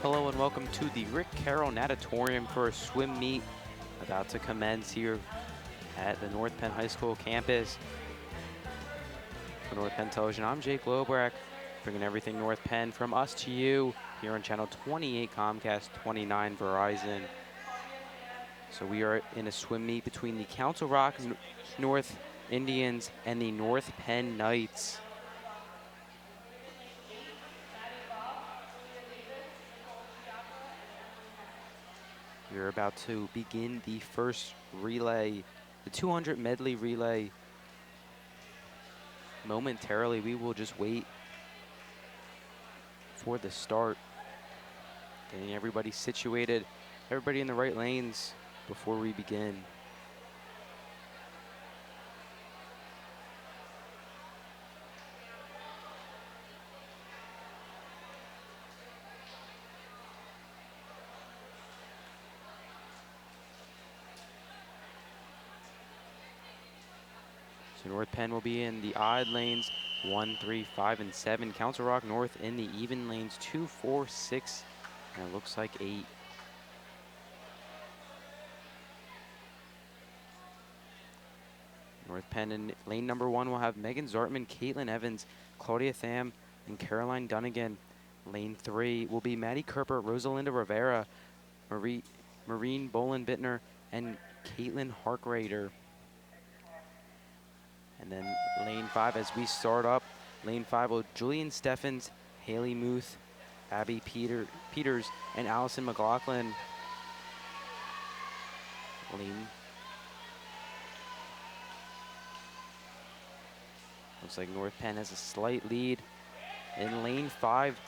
Hello and welcome to the Rick Carroll Natatorium for a swim meet about to commence here at the North Penn High School campus. For North Penn Television, I'm Jake Lobrack, bringing everything North Penn from us to you here on Channel 28 Comcast, 29 Verizon. So we are in a swim meet between the Council Rock North Indians and the North Penn Knights. We're about to begin the first relay, the 200 medley relay. Momentarily, we will just wait for the start. Getting everybody situated, everybody in the right lanes before we begin. So North Penn will be in the odd lanes, 1, 3, 5, and 7. Council Rock North in the even lanes, 2, 4, 6, and it looks like 8. North Penn in lane number 1 will have Megan Zartman, Caitlin Evans, Claudia Tham, and Caroline Dunnigan. Lane 3 will be Maddie Kerper, Rosalinda Rivera, Maureen Boland-Bittner, and Caitlin Harkrader. And then lane 5, as we start up, lane 5 will Julian Steffens, Haley Muth, Abby Peters, and Allison McLaughlin. Looks like North Penn has a slight lead. In lane 5,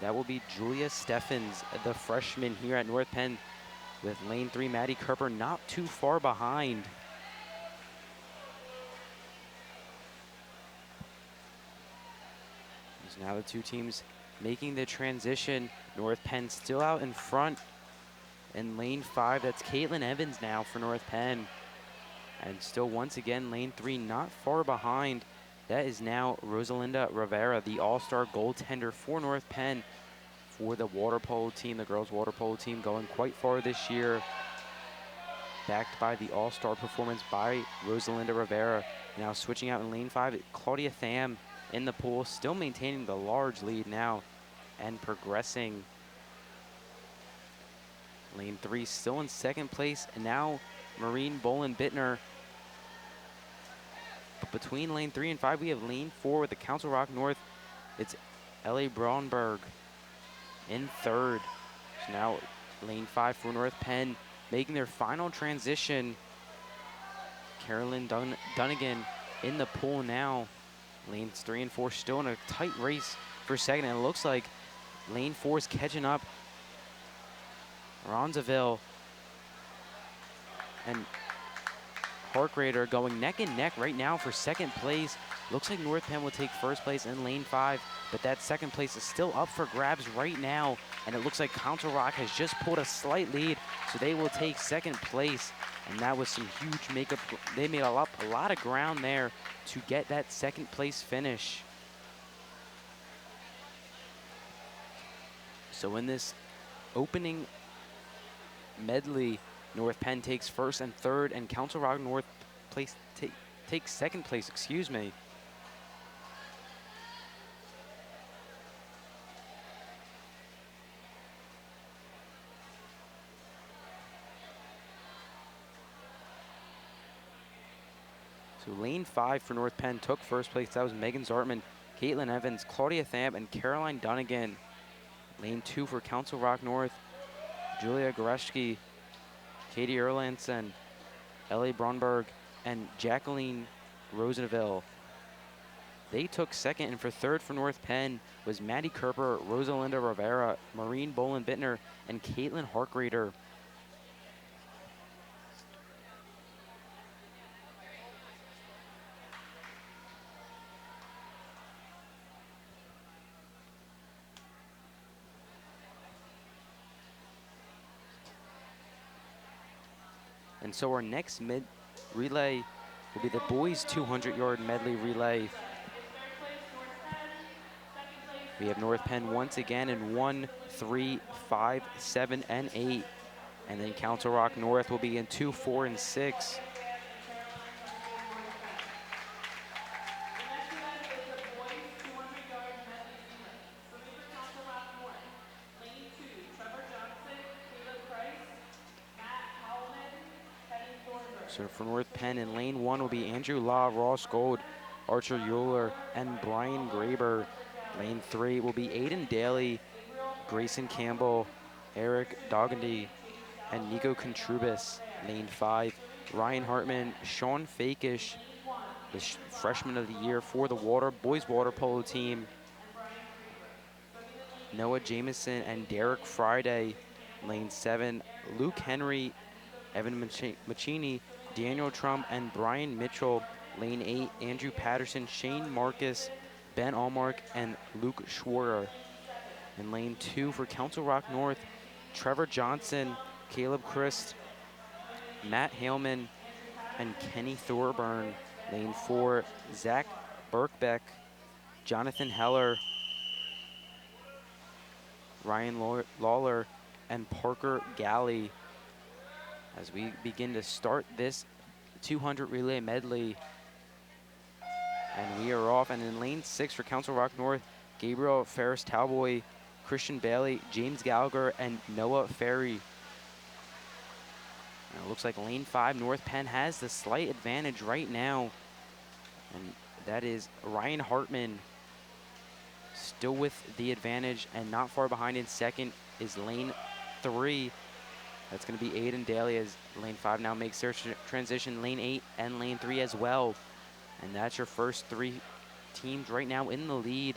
that will be Julia Steffens, the freshman here at North Penn, with lane 3, Maddie Kerper not too far behind. So now the two teams making the transition. North Penn still out in front. In lane 5, that's Caitlin Evans now for North Penn. And still once again, lane 3 not far behind. That is now Rosalinda Rivera, the all-star goaltender for North Penn for the water polo team, the girls water polo team, going quite far this year. Backed by the all-star performance by Rosalinda Rivera. Now switching out in lane 5, Claudia Tham in the pool, still maintaining the large lead now and progressing. Lane 3 still in second place, and now Maureen Boland-Bittner. But between lane 3 and 5, we have lane 4 with the Council Rock North. It's Ellie Braunberg in third. So now lane 5 for North Penn making their final transition. Carolyn Dunnigan in the pool now. Lanes 3 and 4 still in a tight race for second, and it looks like lane 4 is catching up. Ronzaville and Harkrader going neck and neck right now for second place. Looks like North Penn will take first place in lane 5, but that second place is still up for grabs right now, and it looks like Council Rock has just pulled a slight lead, so they will take second place. And that was some huge makeup. They made a lot of ground there to get that second place finish. So in this opening medley, North Penn takes first and third, and Council Rock North takes second place, excuse me. So lane 5 for North Penn took first place. That was Megan Zartman, Caitlin Evans, Claudia Tham, and Caroline Dunnigan. Lane 2 for Council Rock North, Julia Goreschke, Katie Erlandson, Ellie Braunberg, and Jacqueline Rosenville. They took second, and for third for North Penn was Maddie Kerper, Rosalinda Rivera, Maureen Boland-Bittner, and Caitlin Harkrader. And so our next mid relay will be the boys 200-yard medley relay. We have North Penn once again in 1, 3, 5, 7, and 8. And then Council Rock North will be in 2, 4, and 6. So for North Penn in lane 1 will be Andrew Law, Ross Gold, Archer Euler, and Brian Graber. Lane 3 will be Aiden Daly, Grayson Campbell, Eric Doggandy, and Nico Contrubis. Lane 5, Ryan Hartman, Sean Fakish, the freshman of the year for the boys water polo team. Noah Jameson and Derek Friday. Lane 7, Luke Henry, Evan Machini, Daniel Trump, and Brian Mitchell. Lane 8, Andrew Patterson, Shane Marcus, Ben Allmark, and Luke Schwarter. In lane 2 for Council Rock North, Trevor Johnson, Caleb Christ, Matt Haleman, and Kenny Thorburn. Lane 4, Zach Birkbeck, Jonathan Heller, Ryan Lawler, and Parker Galley. As we begin to start this 200 relay medley. And we are off. And in lane 6 for Council Rock North, Gabriel Ferris Talboy, Christian Bailey, James Gallagher, and Noah Ferry. And it looks like lane 5, North Penn has the slight advantage right now. And that is Ryan Hartman still with the advantage, and not far behind in second is lane 3. That's going to be Aiden Daly as lane 5 now makes their transition. Lane 8 and lane 3 as well. And that's your first 3 teams right now in the lead.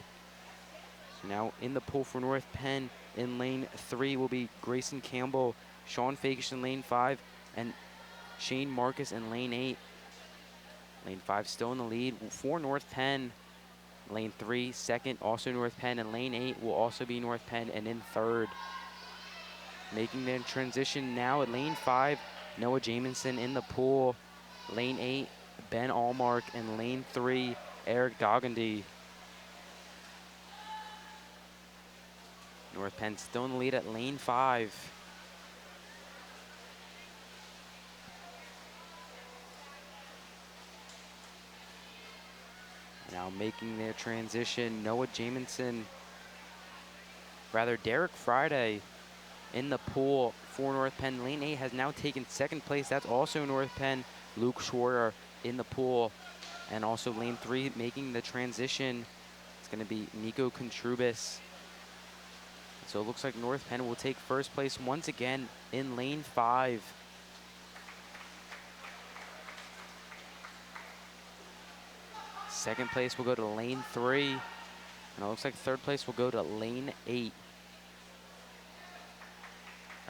So now in the pool for North Penn in lane 3 will be Grayson Campbell, Sean Fakish in lane 5, and Shane Marcus in lane 8. Lane 5 still in the lead for North Penn. Lane 3, second, also North Penn, and lane 8 will also be North Penn, and in third. Making the transition now at lane 5, Noah Jamison in the pool. Lane 8, Ben Allmark, and lane 3, Eric Doggandy. North Penn still in the lead at lane 5. Now making their transition, Derek Friday in the pool for North Penn. Lane 8 has now taken second place. That's also North Penn. Luke Schwarter in the pool. And also lane 3 making the transition. It's going to be Nico Contrubis. So it looks like North Penn will take first place once again in lane 5. Second place will go to lane 3. And it looks like third place will go to lane 8.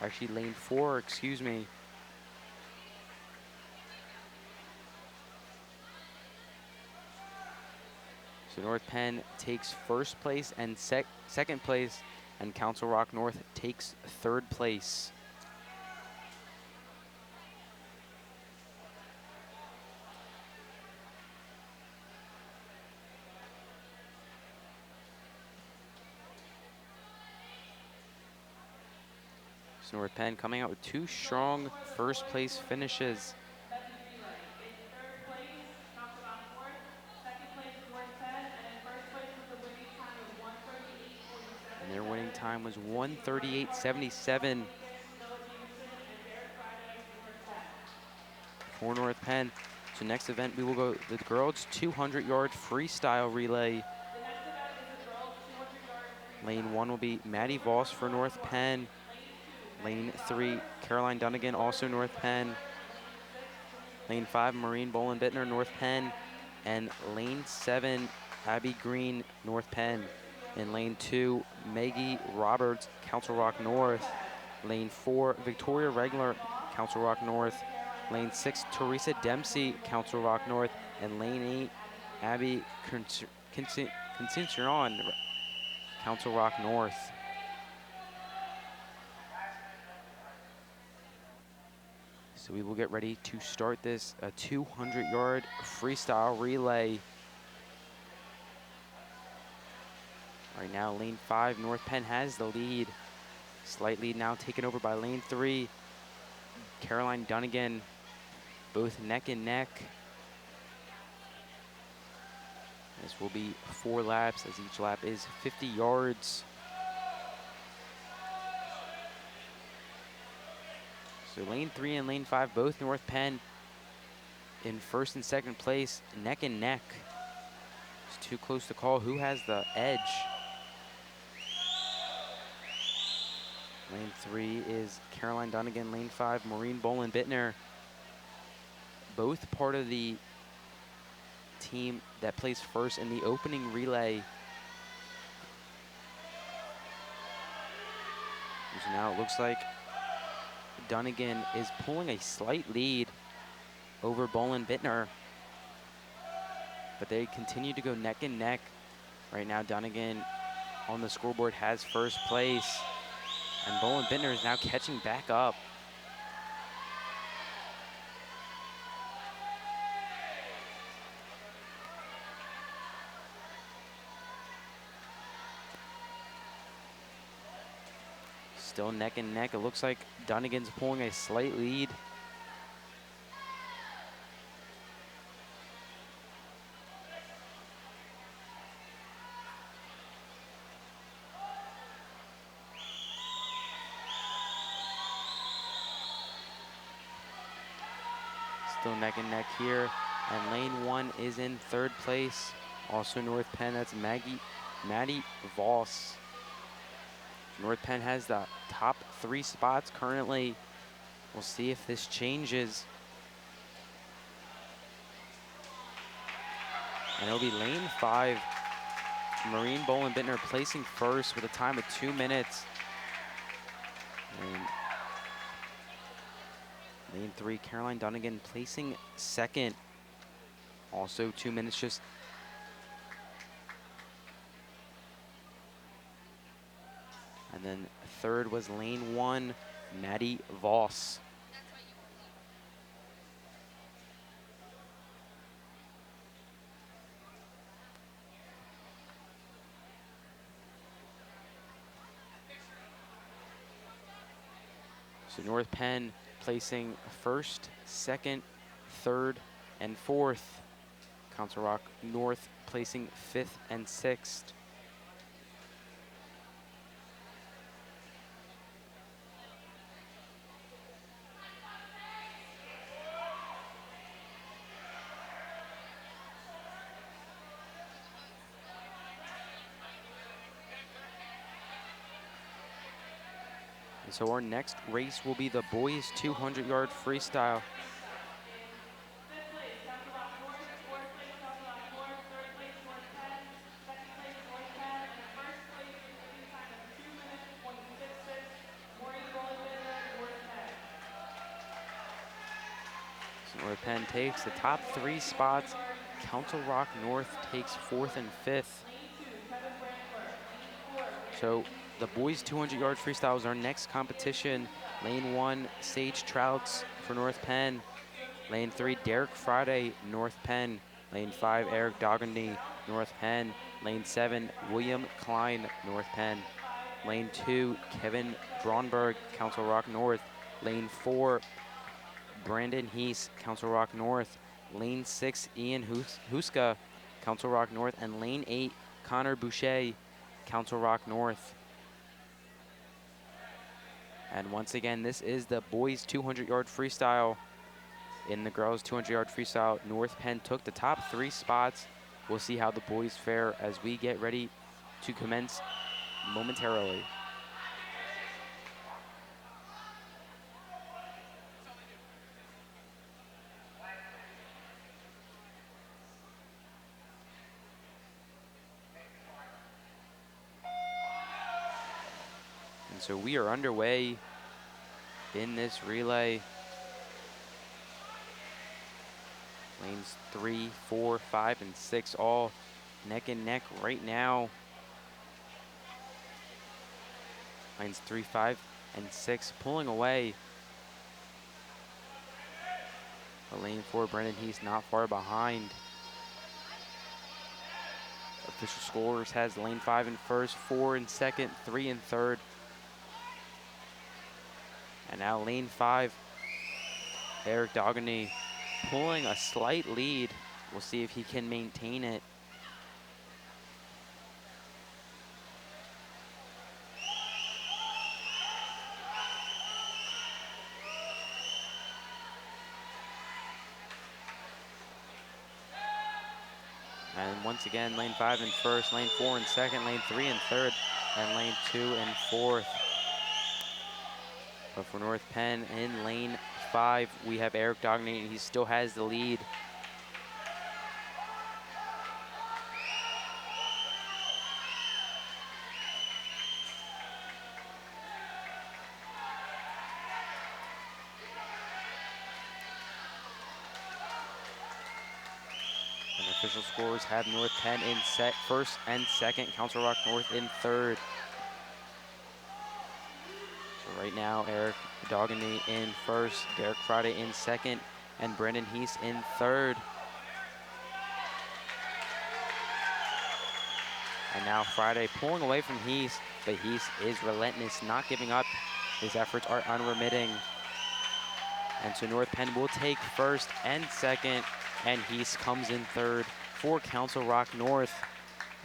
Actually, lane 4, excuse me. So North Penn takes first place and second place, and Council Rock North takes third place. So North Penn coming out with 2 strong first place finishes. And their winning time was 1:38.77 for North Penn. So next event we will go the girls 200-yard freestyle relay. Lane 1 will be Maddie Voss for North Penn. Lane 3, Caroline Dunnigan, also North Penn. Lane 5, Maureen Bolin-Bittner, North Penn. And lane 7, Abby Green, North Penn. In lane 2, Maggie Roberts, Council Rock North. Lane 4, Victoria Regler, Council Rock North. Lane 6, Teresa Dempsey, Council Rock North. And lane 8, Abby Concencion, Council Rock North. So we will get ready to start this 200-yard freestyle relay. Right now, lane 5, North Penn has the lead. Slight lead now taken over by lane 3. Caroline Dunnigan, both neck and neck. This will be 4 laps, as each lap is 50 yards. So lane 3 and lane 5, both North Penn in first and second place, neck and neck. It's too close to call who has the edge. Lane 3 is Caroline Dunnigan, lane 5, Maureen Bolin-Bittner. Both part of the team that placed first in the opening relay. So now it looks like Dunnigan is pulling a slight lead over Bolin-Bittner, but they continue to go neck and neck. Right now, Dunnigan on the scoreboard has first place, and Bolin-Bittner is now catching back up. Still neck and neck. It looks like Dunnigan's pulling a slight lead. Still neck and neck here. And lane 1 is in third place. Also North Penn, that's Maddie Voss. North Penn has the top 3 spots currently. We'll see if this changes. And it'll be lane 5. Maureen Bolin-Bittner placing first with a time of 2 minutes. And lane 3, Caroline Dunnigan placing second. Also 2 minutes just. And then third was lane 1, Maddie Voss. So North Penn placing first, second, third, and fourth. Council Rock North placing 5th and 6th. And so our next race will be the boys 200-yard freestyle. North Penn takes the top 3 spots. Council Rock North takes 4th and 5th. So the boys 200-yard freestyle is our next competition. Lane 1, Sage Trouts for North Penn. Lane 3, Derek Friday, North Penn. Lane 5, Eric Dogany, North Penn. Lane 7, William Klein, North Penn. Lane 2, Kevin Braunberg, Council Rock North. Lane 4, Brandon Heese, Council Rock North. Lane 6, Ian Huska, Council Rock North. And lane 8, Connor Boucher, Council Rock North. And once again, this is the boys 200-yard freestyle. In the girls 200-yard freestyle, North Penn took the top 3 spots. We'll see how the boys fare as we get ready to commence momentarily. And so we are underway in this relay. Lanes 3, 4, 5, and 6 all neck and neck right now. Lanes 3, 5, and 6 pulling away. But lane 4, Brendan Heath not far behind. Official scores has lane 5 in first, 4 in second, 3 in third. And now lane 5, Eric Dogany pulling a slight lead. We'll see if he can maintain it. And once again, lane 5 in first, lane 4 in second, lane 3 in third, and lane 2 in fourth. But for North Penn, in lane 5, we have Eric Dogany, and he still has the lead. And official scores have North Penn in first and second, Council Rock North in third. So right now, Eric Dogany in first, Derek Friday in second, and Brendan Heese in third. And now Friday pulling away from Heese, but Heese is relentless, not giving up. His efforts are unremitting. And so North Penn will take first and second, and Heese comes in third for Council Rock North.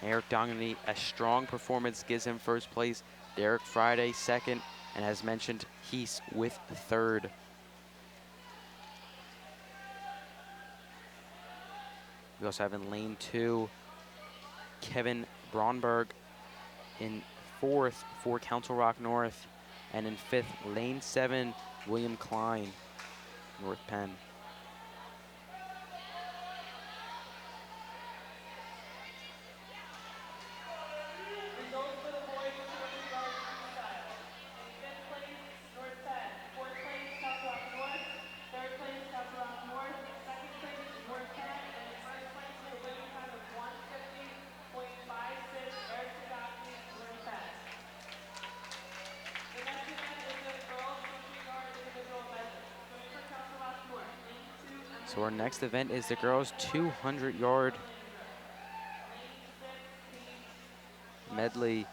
Eric Dogany, a strong performance, gives him first place. Derek Friday second, and as mentioned, Heese with third. We also have in lane 2, Kevin Braunberg in fourth for Council Rock North, and in fifth, lane 7, William Klein, North Penn. Results for the boys 200 yard freestyle. In fifth place, North Penn. Fourth place, Council Rock North. Third place, Council Rock North. Second place, North Penn. And in first place with a winning time of 150.56, Eric Dogany, North Penn. The next event is the girls 200 yard individual medley. Swimming for Council Rock North. Lane 2, Emily. So our next event is the girls 200 yard medley.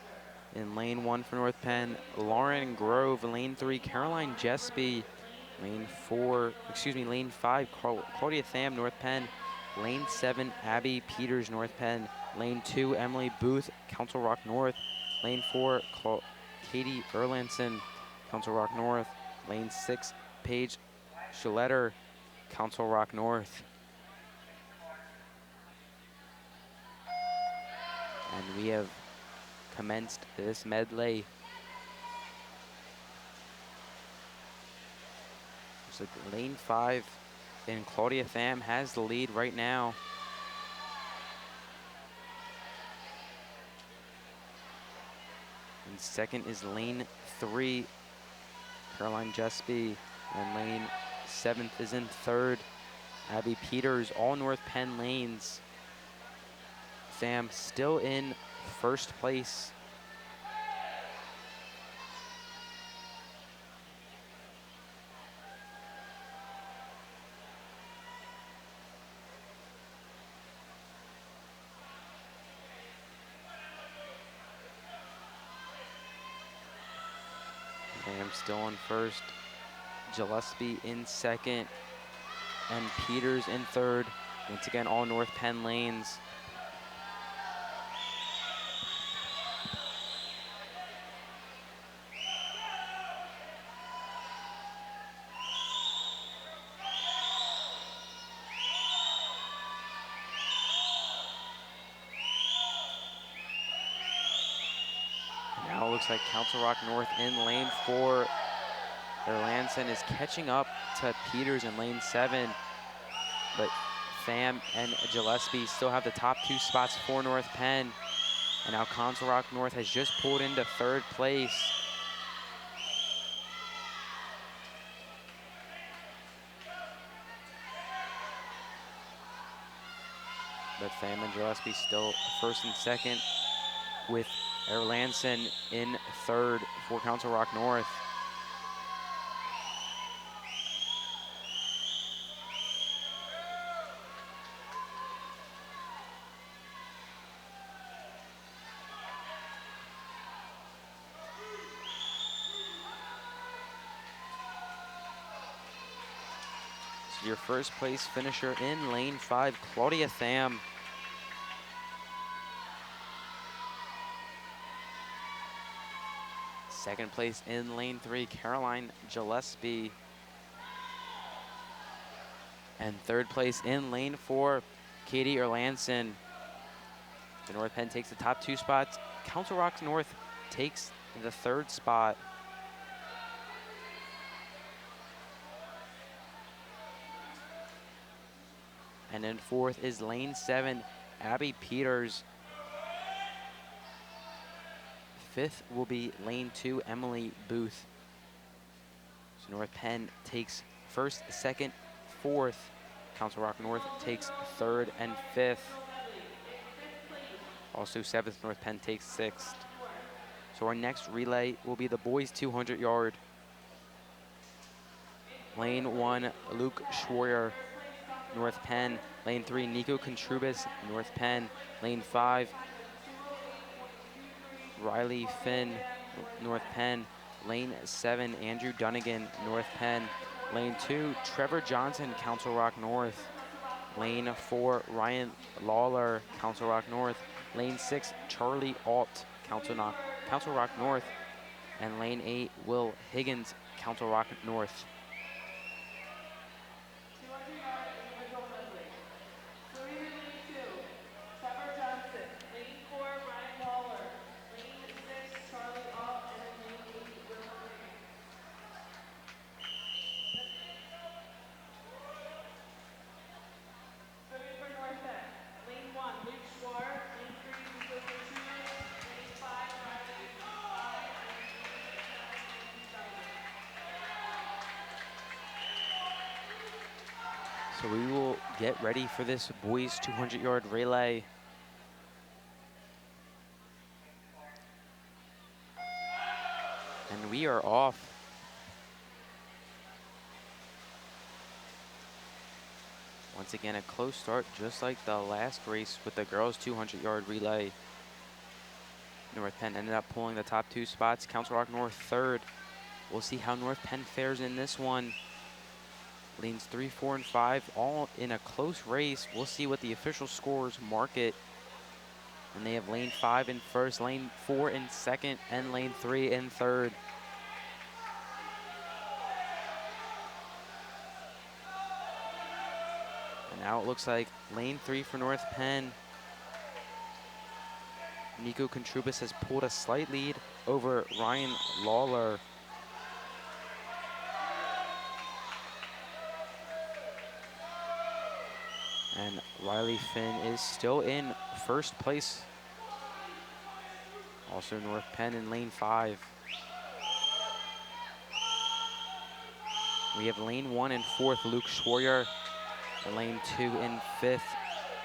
In lane 1 for North Penn, Lauren Grove. Lane 3, Caroline Jesby. Lane 5, Claudia Tham, North Penn. Lane 7, Abby Peters, North Penn. Lane 2, Emily Booth, Council Rock North. Lane 4, Katie Erlandson, Council Rock North. Lane 6, Paige Schletter, Council Rock North. And we have commenced this medley. So lane 5, and Claudia Tham has the lead right now. And second is lane 3, Caroline Jesby, and lane 7th is in third, Abby Peters. All North Penn lanes. Tham still in first place. Tham still in first, Gillespie in second, and Peters in third. Once again, all North Penn lanes. Now it looks like Council Rock North in lane 4. Erlandson is catching up to Peters in lane 7, but Tham and Gillespie still have the top 2 spots for North Penn. And now Council Rock North has just pulled into third place. But Tham and Gillespie still first and second, with Erlandson in third for Council Rock North. your first place finisher in lane 5, Claudia Tham. Second place in lane 3, Caroline Gillespie. And third place in lane 4, Katie Erlandson. The North Penn takes the top 2 spots. Council Rock North takes the 3rd spot. And then 4th is lane 7, Abby Peters. 5th will be lane 2, Emily Booth. So North Penn takes 1st, 2nd, 4th. Council Rock North takes 3rd and 5th. Also 7th, North Penn takes 6th. So our next relay will be the boys 200 yard. Lane 1, Luke Schwaryer, North Penn. Lane 3, Nico Contrubus, North Penn. Lane 5, Riley Finn, North Penn. Lane 7, Andrew Dunnigan, North Penn. Lane 2, Trevor Johnson, Council Rock North. Lane 4, Ryan Lawler, Council Rock North. Lane 6, Charlie Alt, Council Rock North. And lane 8, Will Higgins, Council Rock North. 200 yard individual medley. Starting in lane 2, Trevor Johnson. Lane 4, Ryan Waller. Lane 6, Charlie Alt. And then lane 8, Will Higgins. Starting for North Penn. Lane 1, Luke Schwarr. Lane 3, Nico Contreras. Lane 5, Riley 5. And then lane 6, Dunnigan. So we will get ready for this boys 200 yard relay. And we are off. Once again, a close start, just like the last race with the girls 200 yard relay. North Penn ended up pulling the top 2 spots. Council Rock North 3rd. We'll see how North Penn fares in this one. Lanes 3, 4, and 5, all in a close race. We'll see what the official scores mark it. And they have lane 5 in 1st, lane 4 in 2nd, and lane 3 in 3rd. And now it looks like lane 3 for North Penn. Nico Contrubus has pulled a slight lead over Ryan Lawler. And Riley Finn is still in 1st place. Also North Penn in lane 5. We have lane 1 and 4th, Luke Schwaryer. And lane 2 and 5th,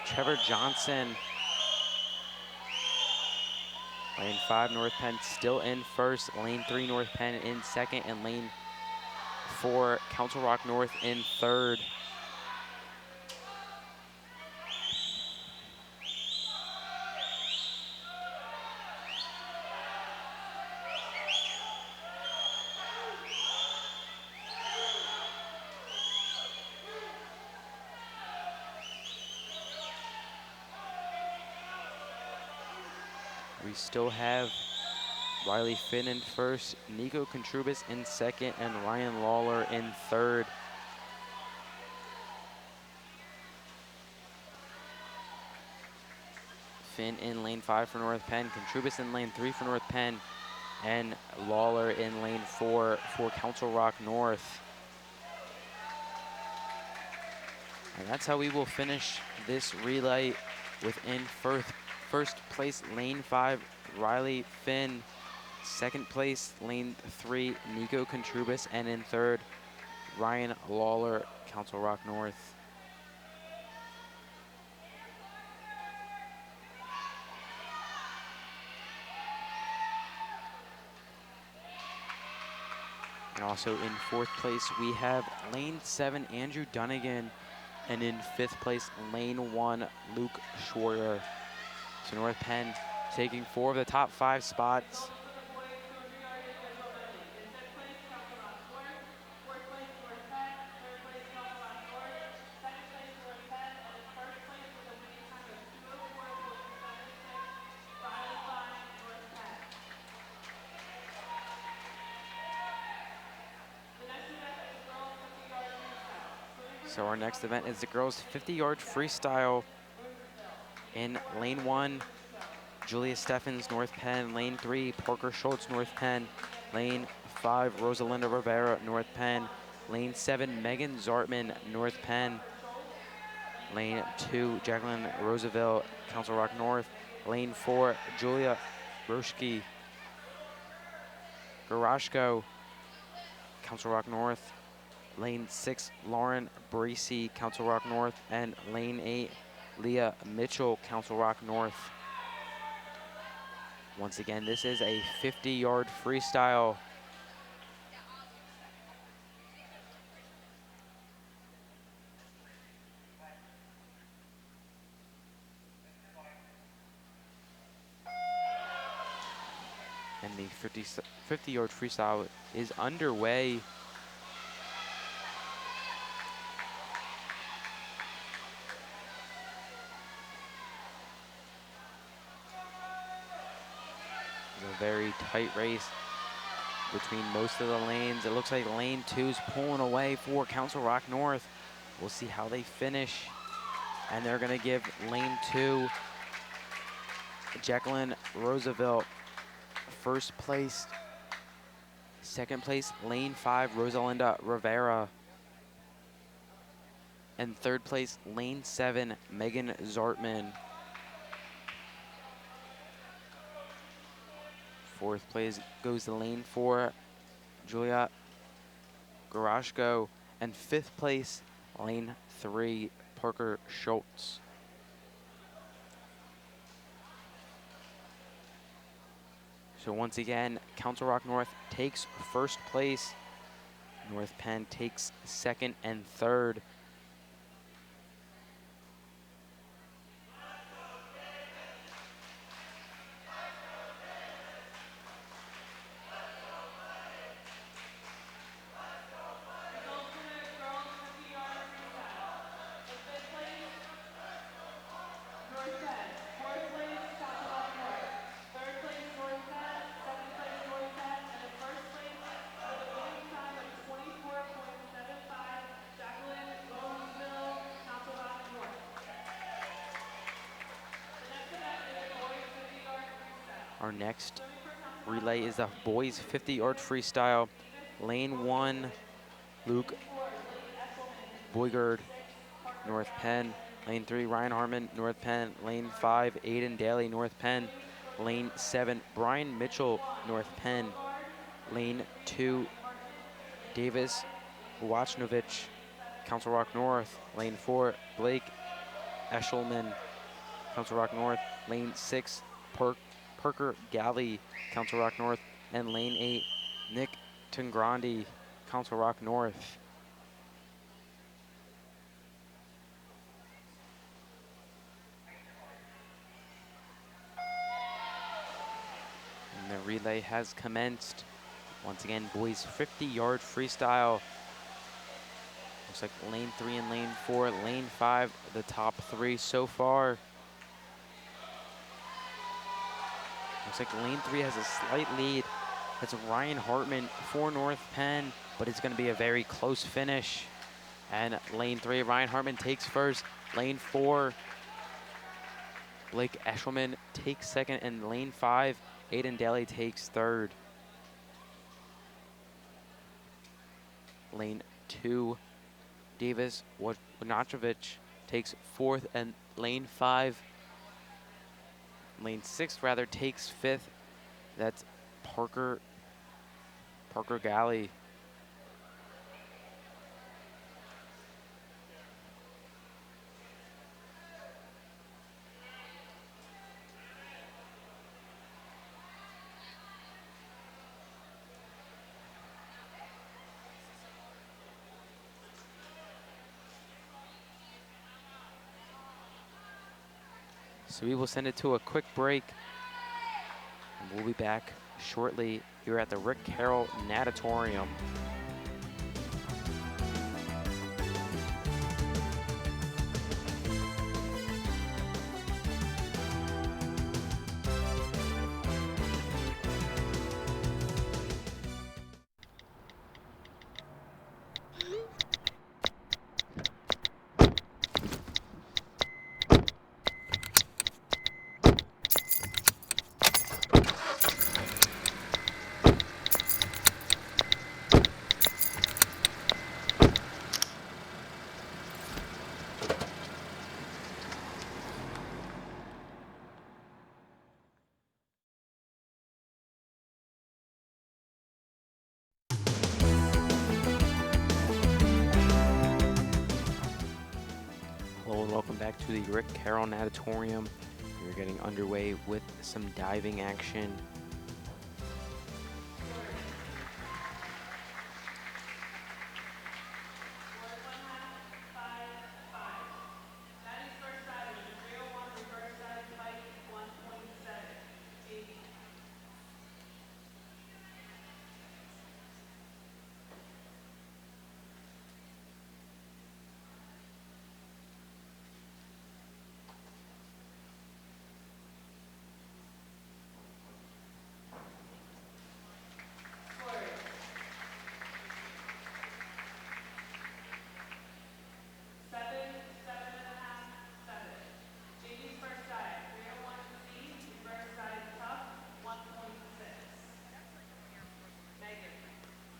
Trevor Johnson. Lane 5, North Penn still in 1st. Lane 3, North Penn in 2nd. And lane 4, Council Rock North in 3rd. We still have Riley Finn in 1st, Nico Contrubus in 2nd, and Ryan Lawler in 3rd. Finn in lane 5 for North Penn, Contrubus in lane 3 for North Penn, and Lawler in lane 4 for Council Rock North. And that's how we will finish this relay. Within first place, lane 5, Riley Finn. 2nd place, lane 3, Nico Contrubus. And in 3rd, Ryan Lawler, Council Rock North. And also in 4th place, we have lane 7, Andrew Dunnigan. And in 5th place, lane 1, Luke Schwaryer. So North Penn taking 4 of the top 5 spots. So our next event is the girls 50-yard freestyle in lane 1. Julia Steffens, North Penn. Lane 3, Parker Schultz, North Penn. Lane 5, Rosalinda Rivera, North Penn. Lane 7, Megan Zartman, North Penn. Lane 2, Jacqueline Roosevelt, Council Rock North. Lane 4, Julia Garashko, Council Rock North. Lane 6, Lauren Bracey, Council Rock North. And lane 8, Leah Mitchell, Council Rock North. Once again, this is a 50-yard freestyle. And the 50-yard freestyle is underway. It's a very tight race between most of the lanes. It looks like lane 2's pulling away for Council Rock North. We'll see how they finish. And they're gonna give lane 2, Jacqueline Roosevelt, first place. Second place, lane 5, Rosalinda Rivera. And third place, lane 7, Megan Zartman. Fourth place goes to lane 4, Julia Garashko. And fifth place, lane 3, Parker Schultz. So once again, Council Rock North takes first place. North Penn takes second and third. Our next relay is the boys 50-yard freestyle. Lane 1, Luke Boygard, North Penn. Lane 3, Ryan Harmon, North Penn. Lane 5, Aiden Daly, North Penn. Lane 7, Brian Mitchell, North Penn. Lane 2, Davis Wachnovich, Council Rock North. Lane 4, Blake Eshelman, Council Rock North. Lane 6, Parker Galley, Council Rock North. And lane 8, Nick Tangrandi, Council Rock North. And the relay has commenced. Once again, boys 50-yard freestyle. Looks like lane 3 and lane 4, lane 5, the top 3 so far. Looks like lane 3 has a slight lead. That's Ryan Hartman for North Penn, but it's going to be a very close finish. And lane 3, Ryan Hartman takes first. Lane 4, Blake Eshelman takes second. And lane 5, Aiden Daly takes third. Lane 2, Davis Wojnacevich takes fourth. And lane 6 rather, takes fifth. That's Parker Galley. So we will send it to a quick break. And we'll be back shortly here at the Rick Carroll Natatorium. everyone, welcome back to the Rick Carroll Natatorium. We're getting underway with some diving action.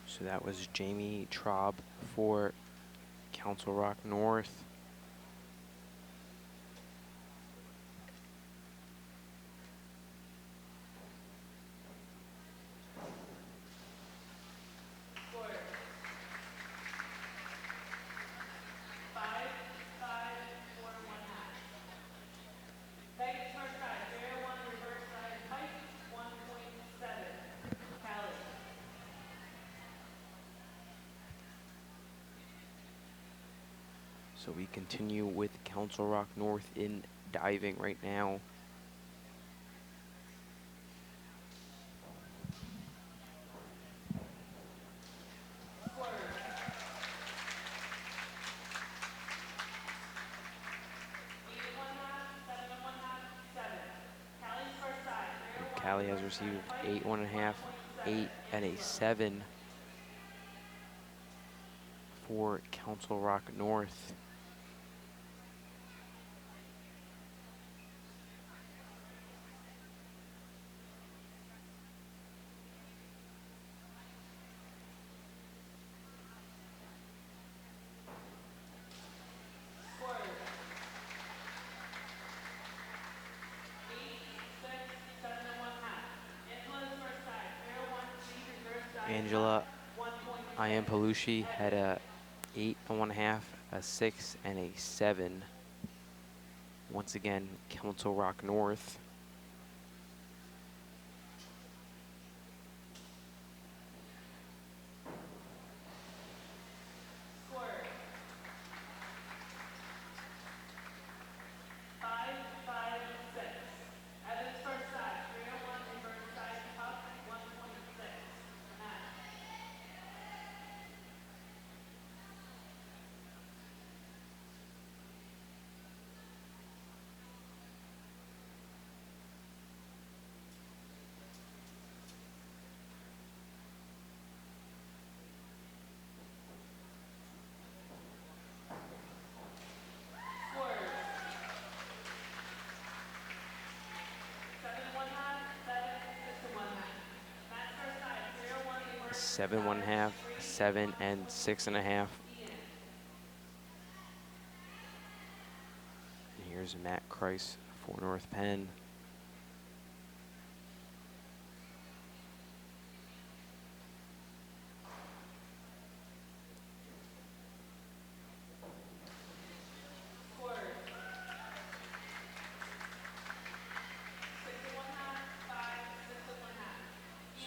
So that was Jamie Traub for Council Rock North. So we continue with Council Rock North in diving right now. Callie has received 8 1.5, 8, and a 7 for Council Rock North. Angela Iampalucci had a 8 1.5, a 6, and a 7. Once again, Council Rock North. A 7 1.5, 7, and 6.5. Here's Matt Kreis for North Penn.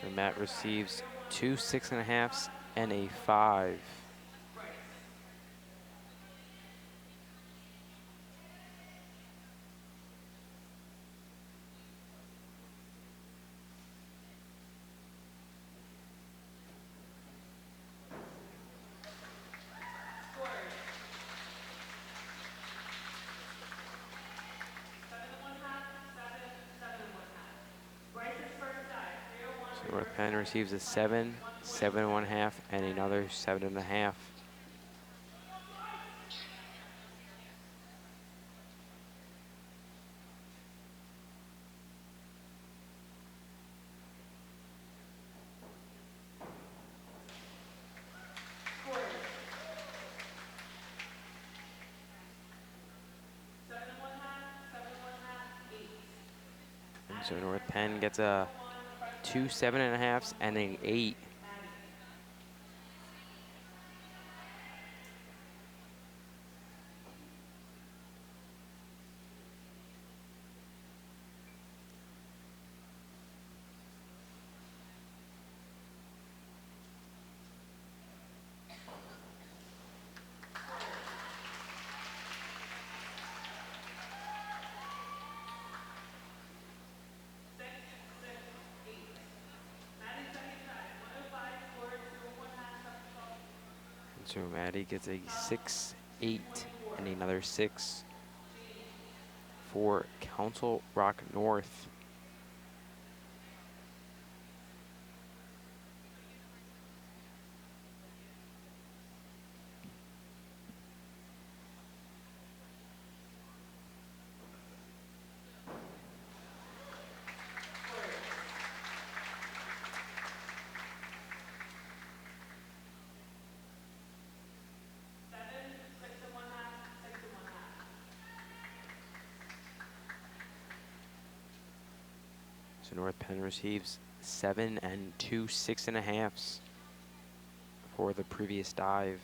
So Matt receives 2 6.5s and a 5. So North Penn receives a 7, 7 1.5, and another 7.5. So North Penn gets a 2 7.5s and an 8. So Maddie gets a 6-8 and another 6 for Council Rock North. So North Penn receives 7 and 2 6.5s for the previous dive.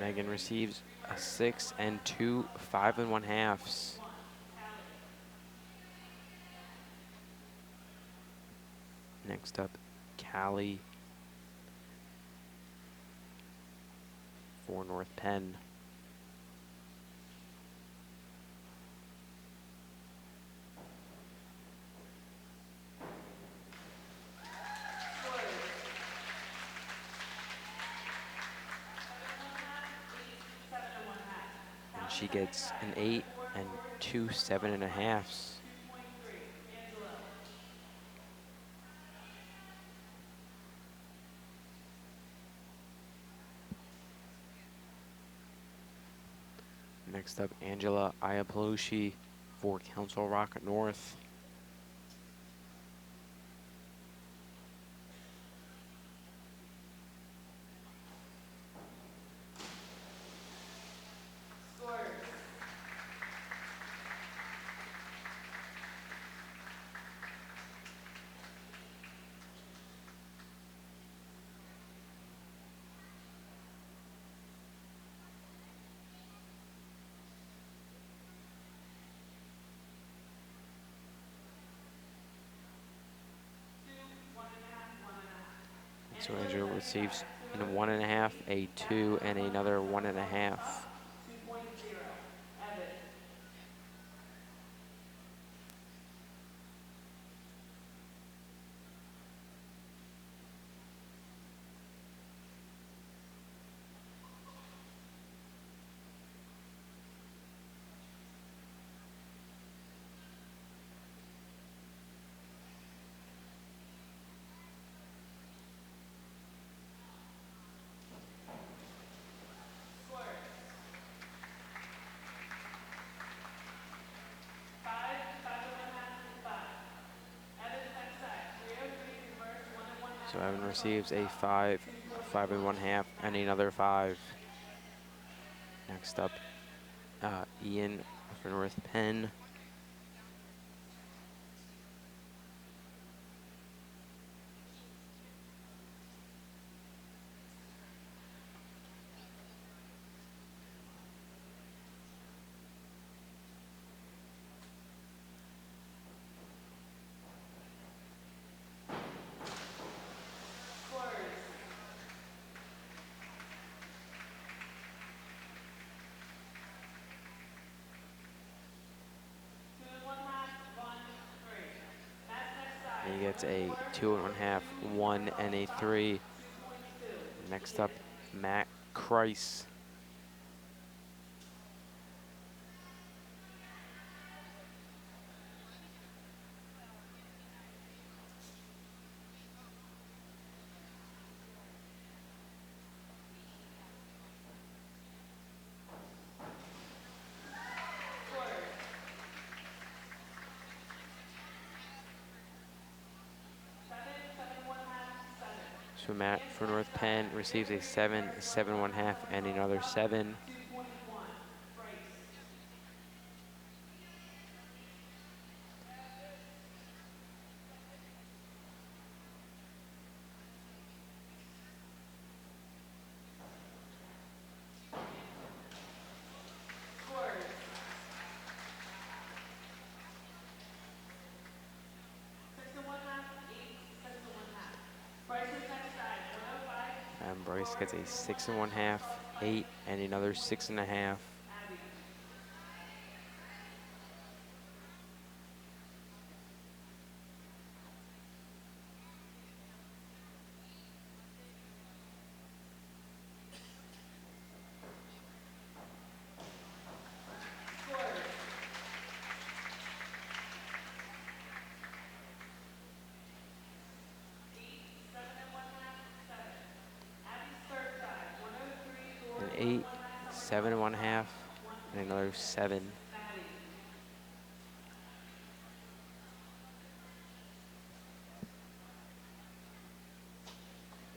Megan receives a 6 and 2 5.5s. Next up, Callie for North Penn. And she gets an 8 and 2 7.5s. Next up, Angela Iapolucci for Council Rock North. So Angela receives a 1.5, a 2, and another 1.5. So Evan receives a 5, 5.5, and another 5. Next up, Ian for North Penn. He gets a 2.5, 1, and a 3. Next up, Matt Kreis. So Matt for North Penn receives a 7, 7.5, and another 7. 2.1. Bryce. Scores. 6 and 1/2, 8, 6 and 1/2. Bryce's next side, 105. And Bryce gets a 6.5, 8, and another 6.5. Abby. Scores. 8, 7 and 1/2, 7. Abby's third side, 103, 4, An 1 8, 7.5, and another 7. Maddie.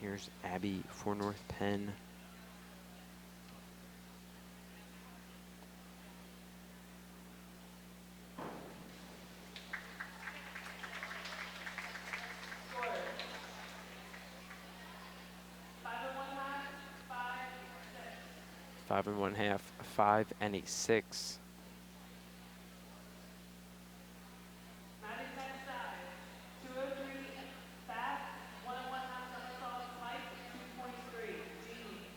Here's Abby for North Penn. Scores. 5 and 1/2, 5, 6. 5.5, 5, and a 6. Maddie's next side, 203, back, 1 and 1/2 somersault, spike, 2.3. Jeannie.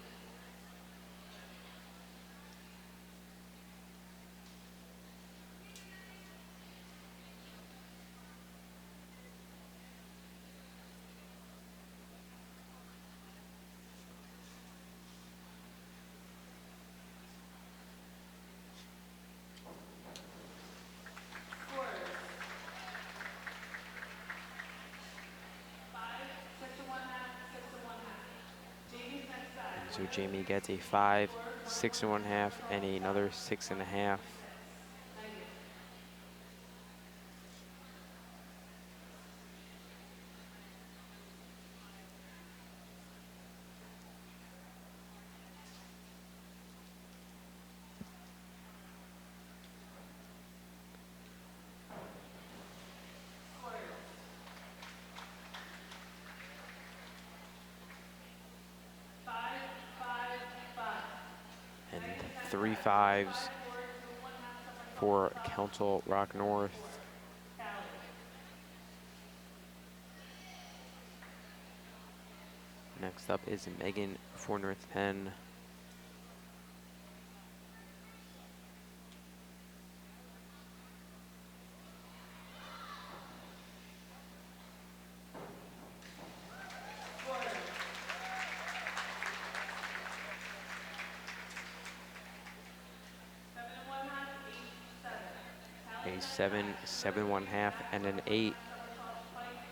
Scores. 5, 6 and 1/2, 6 and 1/2. Jamie's next side. So Jamie gets a 5, 6.5, and another 6.5. Negative. Scores. 5, 5, 5. And 3 5s for Council Rock North. Callie. Next up is Megan for North Penn. Scores. 7 and 1/2, 8, 7. Callie A next 7, side, 7.5, and an 8 somersault, spike,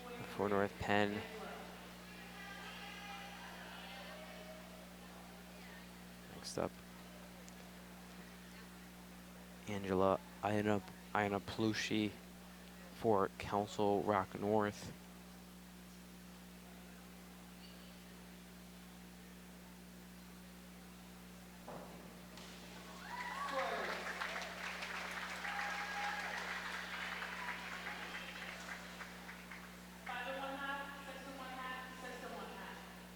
2.3. for North Penn. Angela. Next up, Angela Ayana Plushi for Council Rock North. Scores. 5 and 1/2, 6 and 1/2, 6 and 1/2.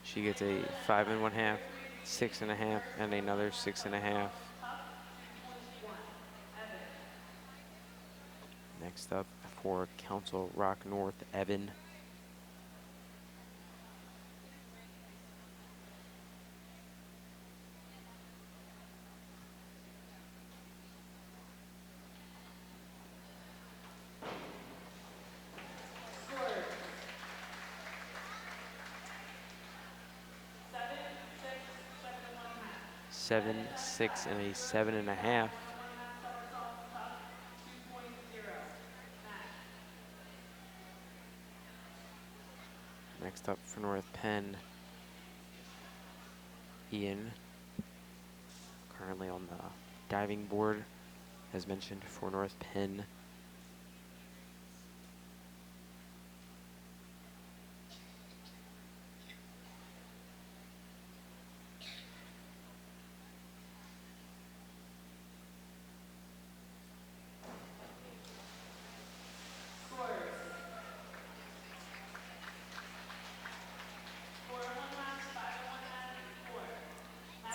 She gets a 5.5, 6.5, and another 6.5. Up, 2.1. Evan. Next up for Council Rock North, Evan. Scores. 7, 6, 7 and 1/2. 7, 6, and a 7.5. 1 1/2 somersault, up, 2.0. Matt. Next up for North Penn, Ian, currently on the diving board, as mentioned for North Penn.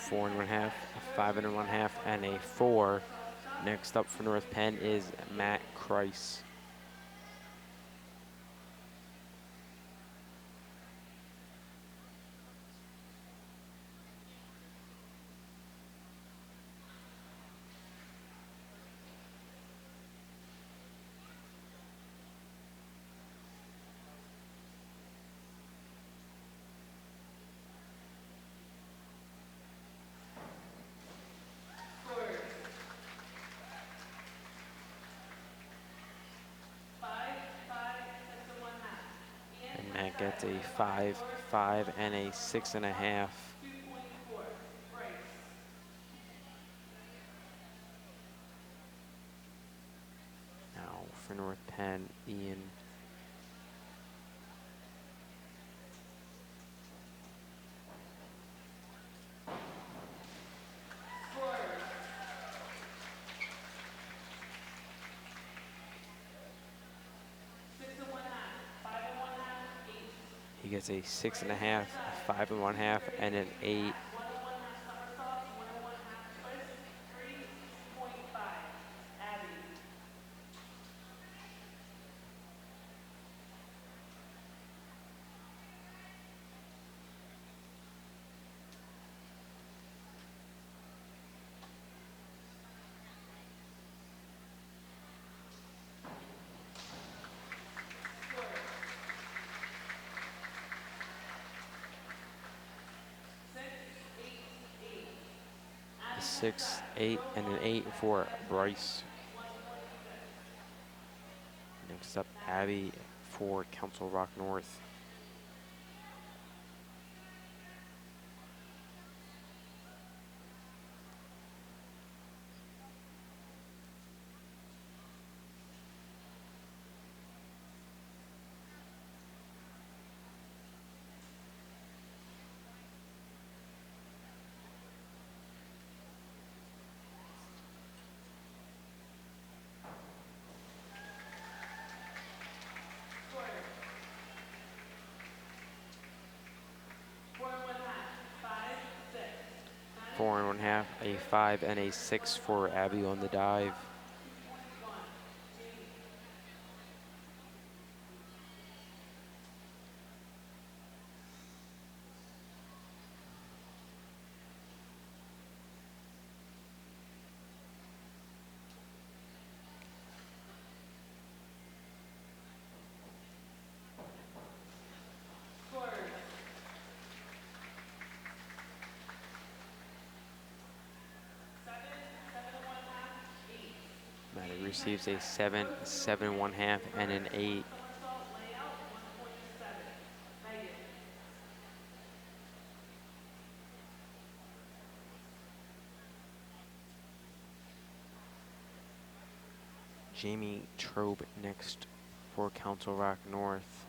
4 and 1/2, a 5 and 1/2, and a 4. Next up for North Penn is Matt Kreis. And Matt gets a 5, 5, and a 6.5. Now for North Penn, Ian. He gets a 6.5, a 5 and 1/2, and an 8. A 6, 8, and an 8 for Bryce. Next up, Abby for Council Rock North. Four and 1/2, a 5, and a 6 for Abby on the dive. Maddie receives a 7, 7 and 1/2, and an 8. Jamie Trobe next for Council Rock North.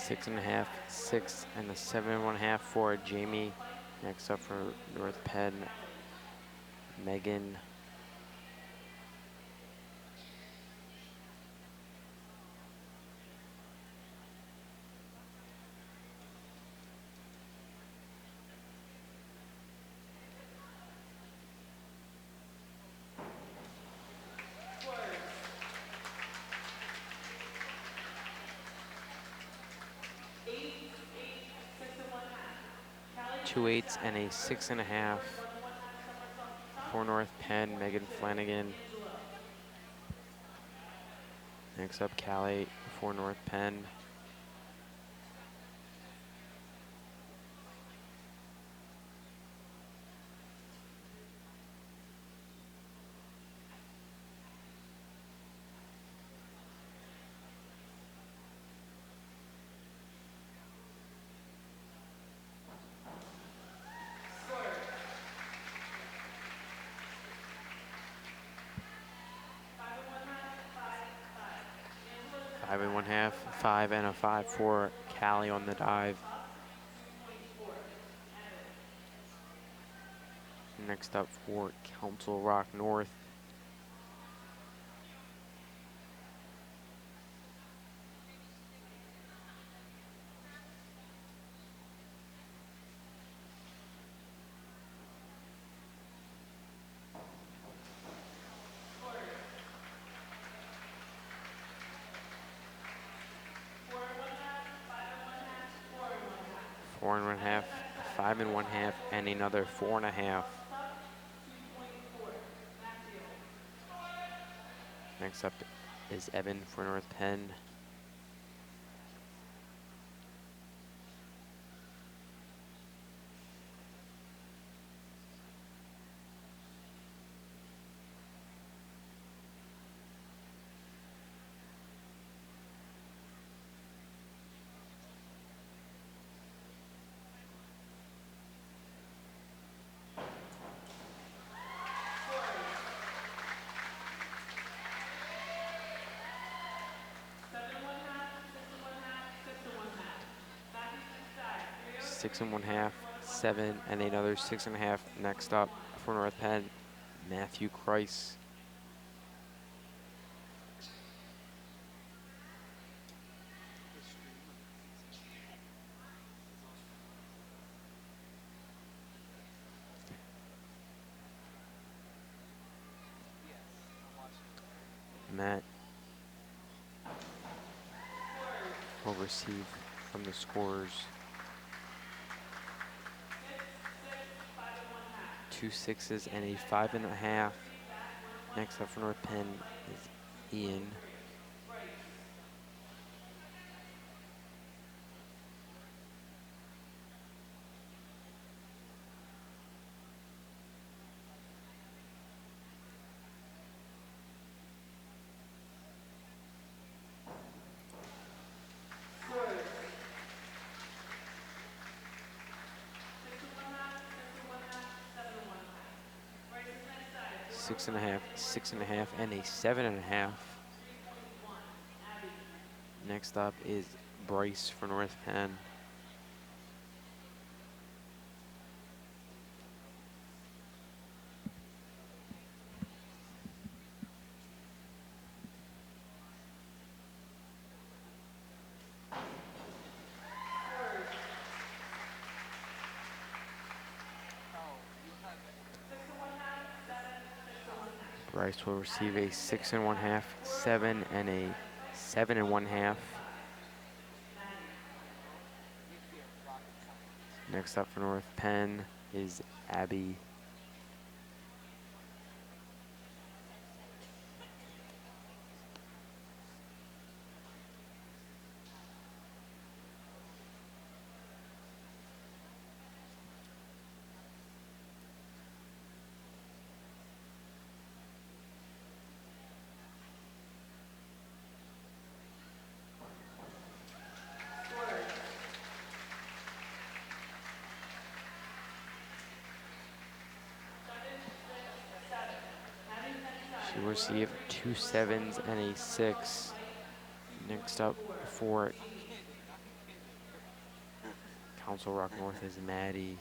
6.5, 6, and a 7.5 for Jamie. Next up for North Penn, Megan. Two 8s and a 6.5 for North Penn, Megan Flanagan. Next up, Callie for North Penn. Five and 1/2, 5 and a 5 for Callie on the dive. Next up for Council Rock North. Four and 1/2, 5 and 1/2, and another 4.5. Next up is Evan for North Penn. Six and 1/2, 7, and another 6.5. Next up for North Penn, Matthew Kreis. Matt will receive from the scorers. 2 6s and a 5.5. Next up for North Penn is Ian. Six and a half, 6.5, and a 7.5. Next up is Bryce for North Penn. Bryce will receive a 6 and 1/2, 7, and a 7 and 1/2. Next up for North Penn is Abby. She will receive 2 7s and a 6. Next up for Council Rock North is Maddie.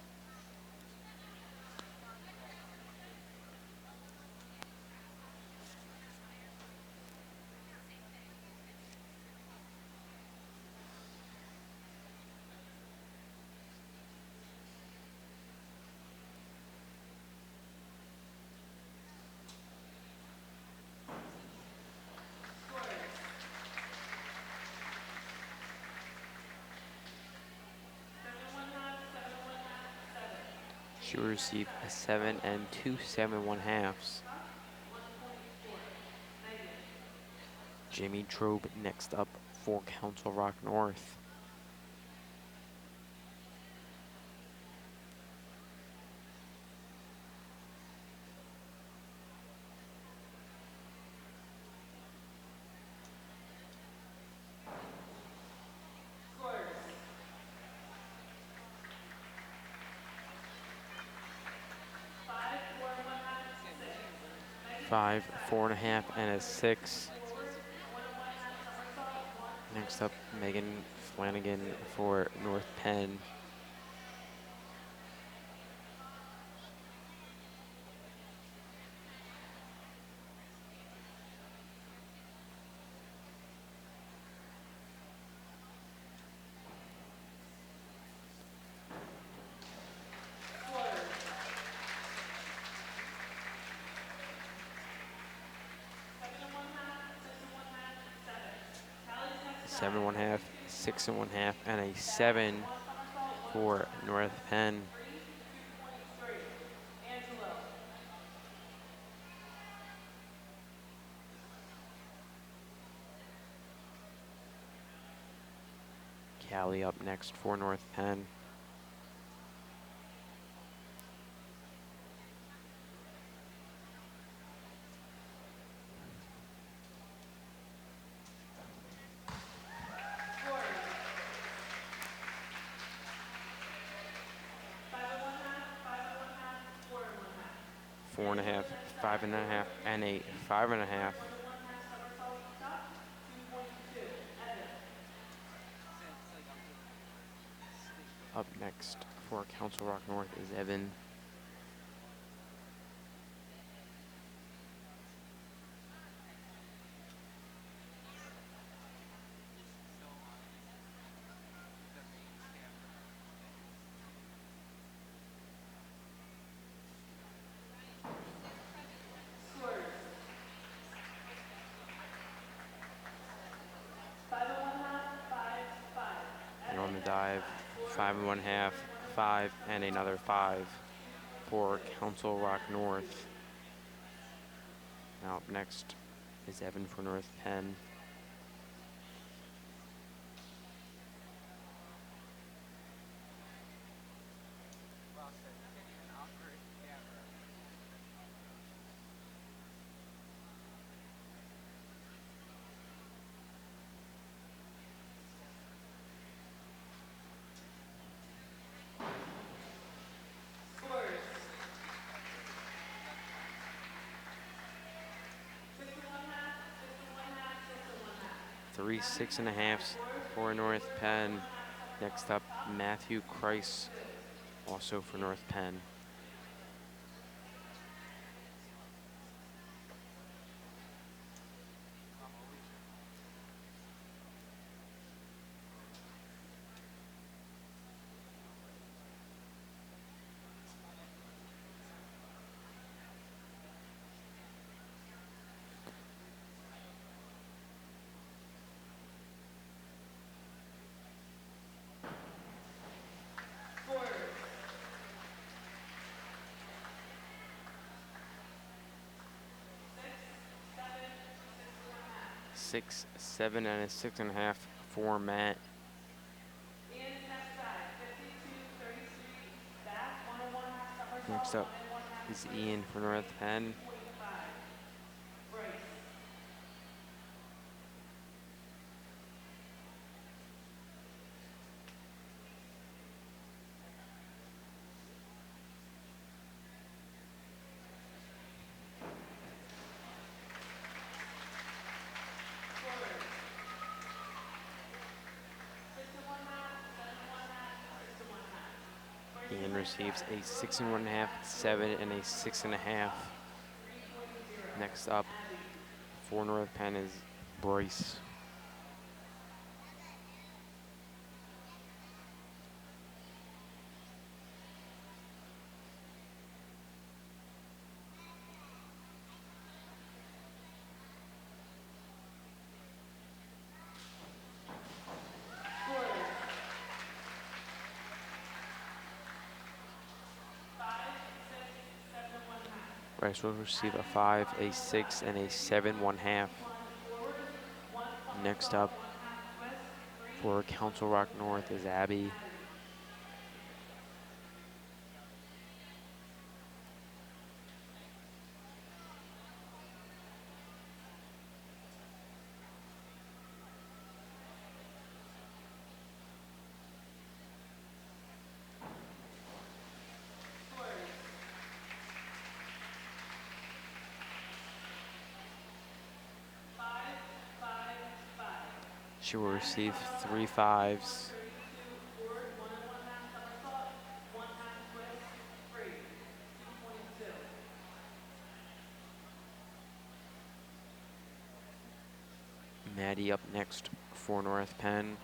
She will receive a 7 and 2 7-1/2. Jamie Trobe next up for Council Rock North. Five, 4.5, and a 6. Next up, Megan Flanagan for North Penn. Seven 1/2, 6 1/2, and a 7 for North Penn. Callie up next for North Penn. Four and a half, 5.5, and a 5.5. Up next for Council Rock North is Evan. And on the dive, 5 1/2, 5, and another 5 for Council Rock North. Now up next is Evan for North Penn. Three 6.5s for North Penn. Next up, Matthew Kreis, also for North Penn. Six, 7, and a 6.5 for Matt. Next up is Ian for North Penn. Ian receives a 6 and 1.5, 7 and a 6.5. Next up for North Penn is Bryce. Bryce will receive a 5, a 6, and a 7.5. Next up for Council Rock North is Abby. She will receive 3 5s. Maddie up next for North Penn.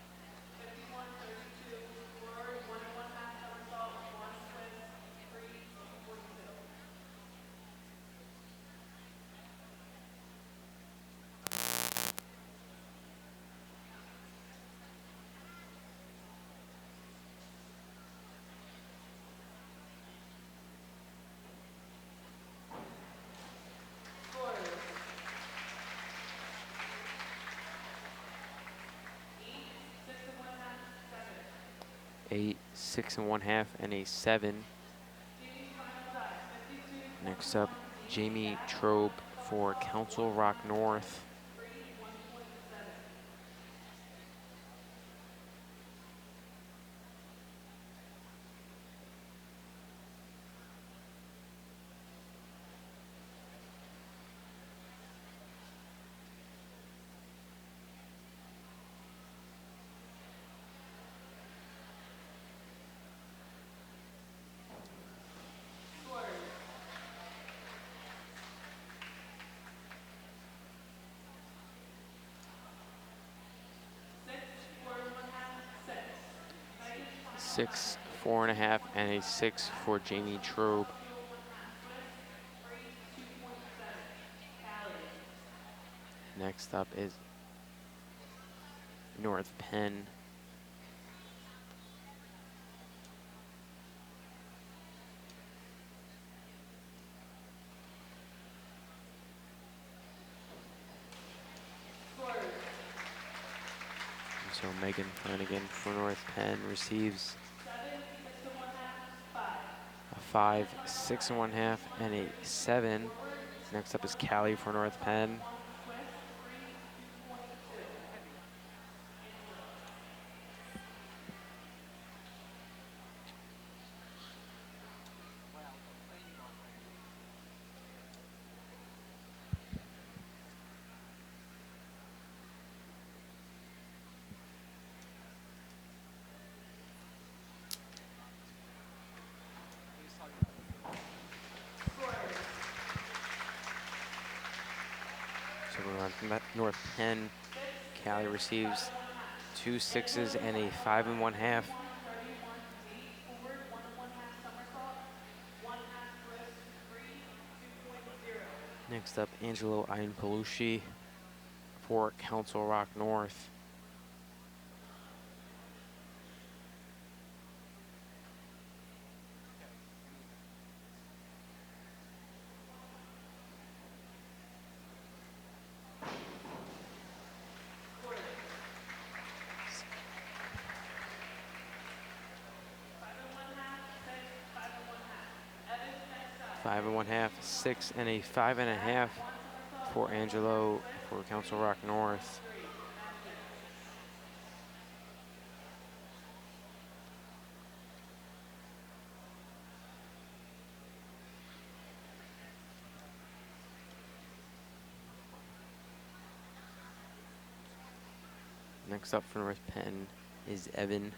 A 6 and 1/2 and a 7. Next up, Jamie Trobe for Council Rock North. Six, 4.5, and a 6 for Jamie Trobe. Next up is North Penn. So Megan Flanagan for North Penn receives a 5, 6 and 1/2, and a 7. Next up is Callie for North Penn. So we're on from North Penn. Callie receives 2 6s and a 5 and 1/2. Next up, Angelo Ianpalucci for Council Rock North. Five and 1/2, 6 and a 5.5 for Angelo for Council Rock North. Next up for North Penn is Evan.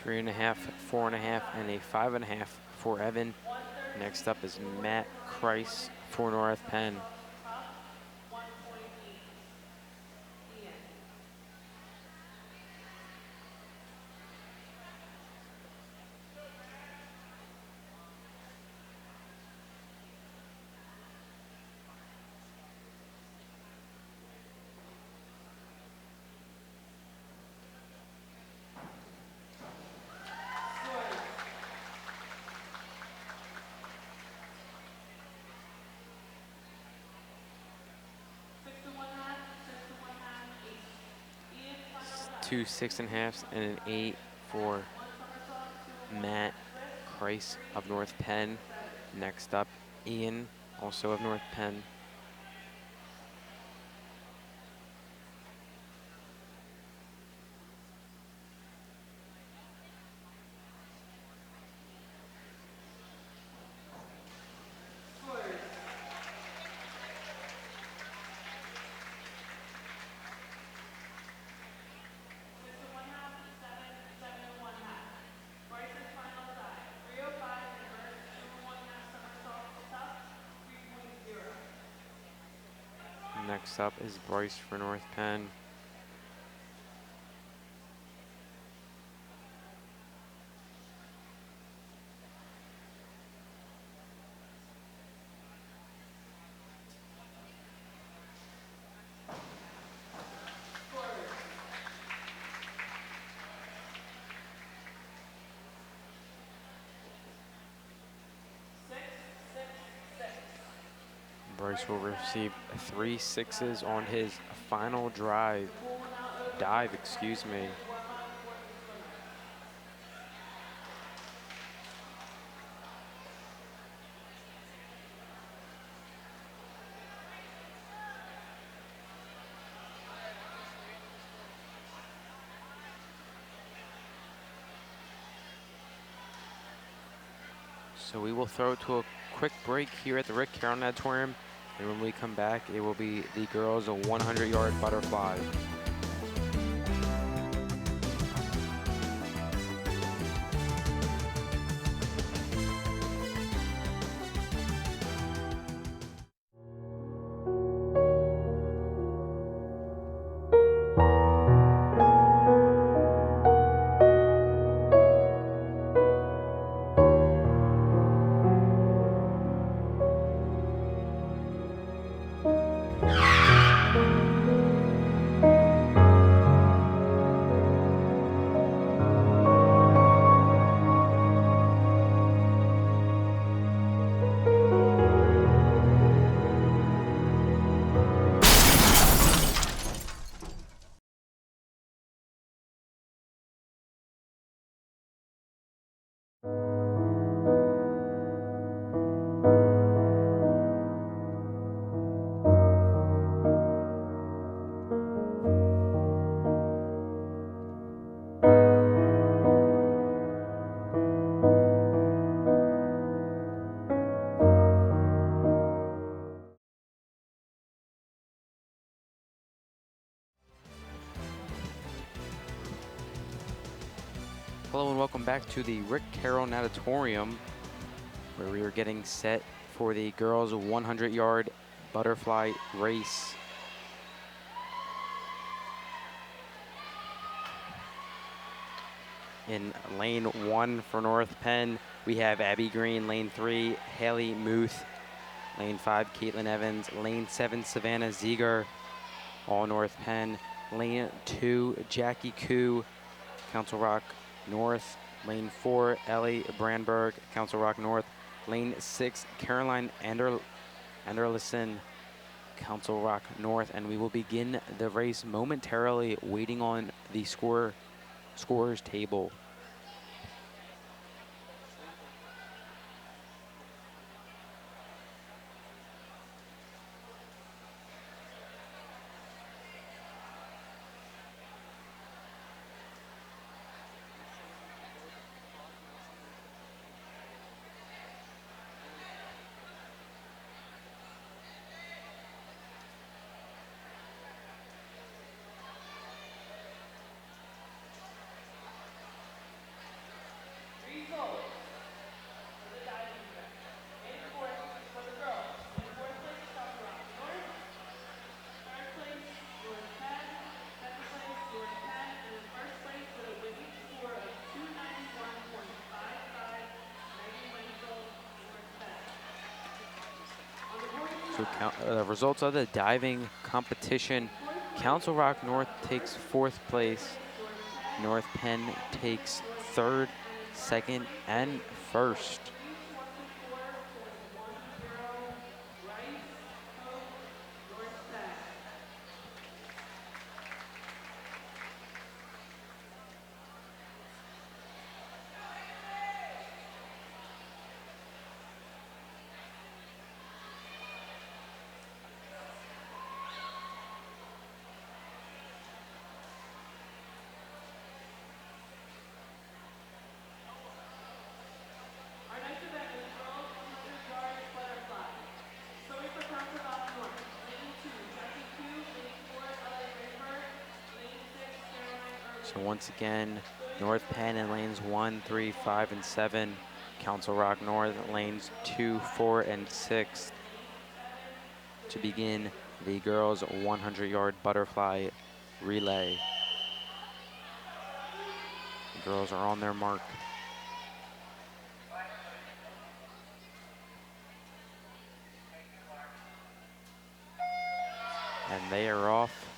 3.5, 4.5, and a 5.5 for Evan. Next up is Matt Kreis for North Penn. Two 6.5s and an 8 for Matt Kreis of North Penn. Next up, Ian, also of North Penn. Next up is Bryce for North Penn. Bryce will receive 3 6s on his final dive, excuse me. So we will throw to a quick break here at the Rick Carroll Natatorium. And when we come back, it will be the girls' 100-yard butterfly. Hello and welcome back to the Rick Carroll Natatorium, where we are getting set for the girls' 100-yard butterfly race. In lane 1 for North Penn, we have Abby Green. Lane 3, Haley Muth. Lane 5, Caitlin Evans. Lane 7, Savannah Ziegler, all North Penn. Lane 2, Jackie Koo, Council Rock North. Lane 4, Ellie Brandberg, Council Rock North. Lane 6, Caroline Anderlison, Council Rock North. And we will begin the race momentarily, waiting on the scorer's table. So results of the diving competition. Council Rock North takes 4th place. North Penn takes 3rd, 2nd, and 1st. So once again, North Penn in lanes 1, 3, 5, and 7. Council Rock North lanes 2, 4, and 6 to begin the girls' 100-yard butterfly relay. The girls are on their mark. And they are off.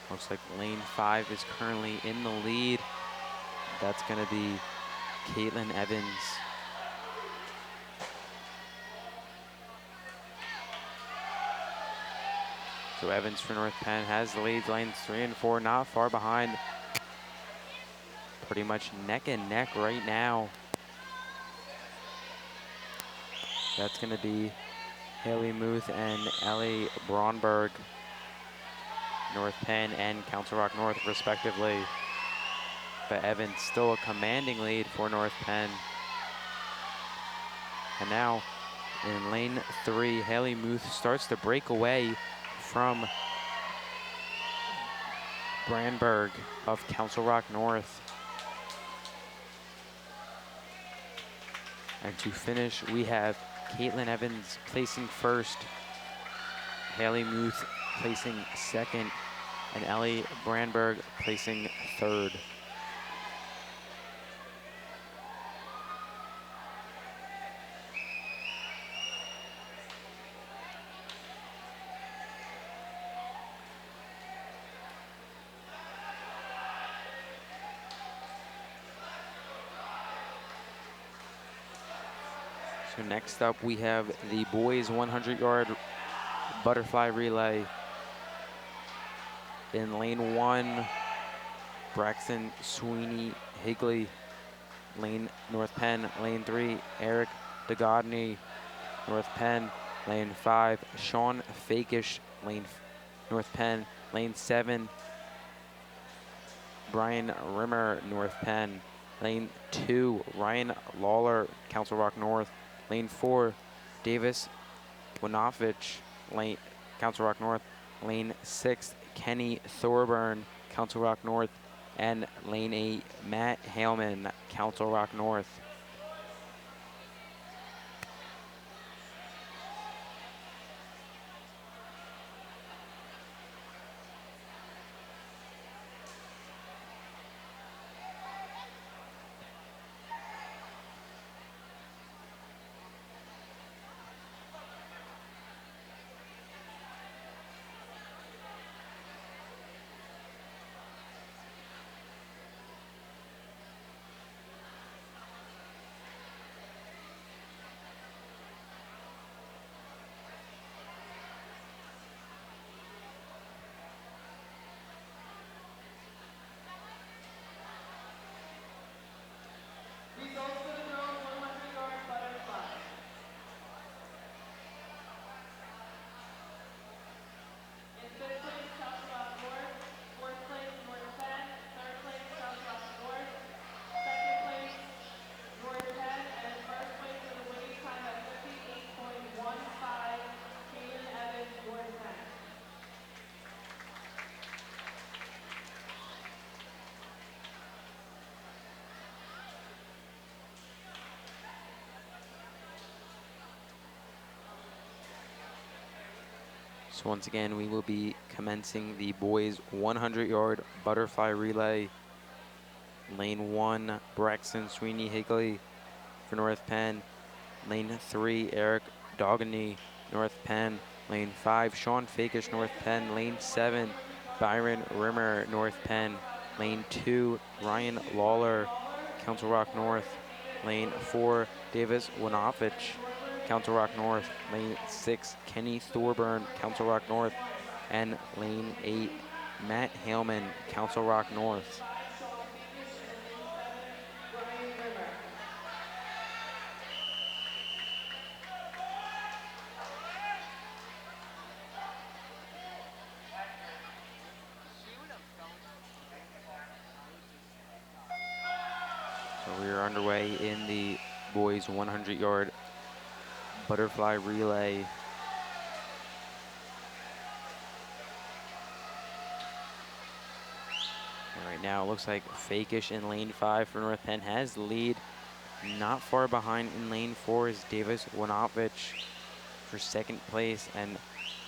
Looks like lane 5 is currently in the lead. That's going to be Caitlin Evans. So Evans for North Penn has the lead. Lanes 3 and 4 not far behind. Pretty much neck and neck right now. That's going to be Haley Muth and Ellie Braunberg, North Penn and Council Rock North respectively. But Evans still a commanding lead for North Penn. And now in lane 3, Haley Muth starts to break away from Brandberg of Council Rock North. And to finish, we have Caitlin Evans placing 1st, Haley Muth placing 2nd, and Ellie Brandberg placing 3rd. So next up, we have the boys 100-yard butterfly relay. In lane 1, Braxton Sweeney Higley. Lane North Penn. Lane 3, Eric DeGodney, North Penn. Lane 5, Sean Fakish, North Penn. Lane 7, Brian Rimmer, North Penn. Lane 2, Ryan Lawler, Council Rock North. Lane 4, Davis Winovich, Council Rock North. Lane 6, Kenny Thorburn, Council Rock North. And lane 8, Matt Haleman, Council Rock North. So once again, we will be commencing the boys 100-yard butterfly relay. Lane 1, Braxton Sweeney Higley. for North Penn. Lane 3, Eric Dogany, North Penn. Lane 5, Sean Fakish, North Penn. Lane 7, Byron Rimmer, North Penn. Lane 2, Ryan Lawler, Council Rock North. Lane 4, Davis Winovich, Council Rock North. Lane 6, Kenny Thorburn, Council Rock North. And lane 8, Matt Haleman, Council Rock North. So we are underway in the boys 100-yard butterfly relay. And right now it looks like Fakish in lane 5 for North Penn has the lead. Not far behind in lane 4 is Davis Winovich for second place, and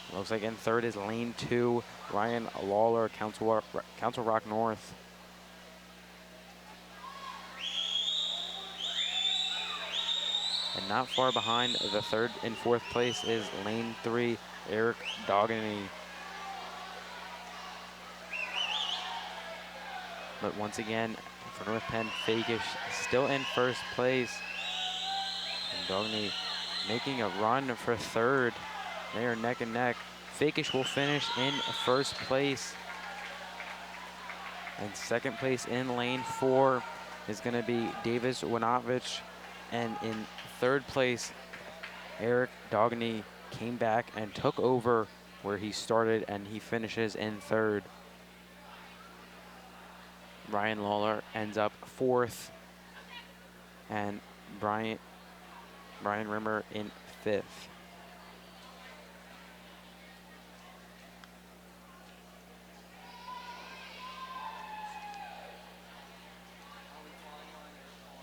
it looks like in third is lane 2, Ryan Lawler, Council Rock North. And not far behind, the third and fourth place is lane 3, Eric Dogany. But once again, for North Penn, Fakish still in first place. And Dogany making a run for third. They are neck and neck. Fakish will finish in first place. And second place in lane 4 is going to be Davis Winovich. And in third place, Eric Dogany came back and took over where he started, and he finishes in third. Ryan Lawler ends up fourth, and Brian Rimmer in fifth.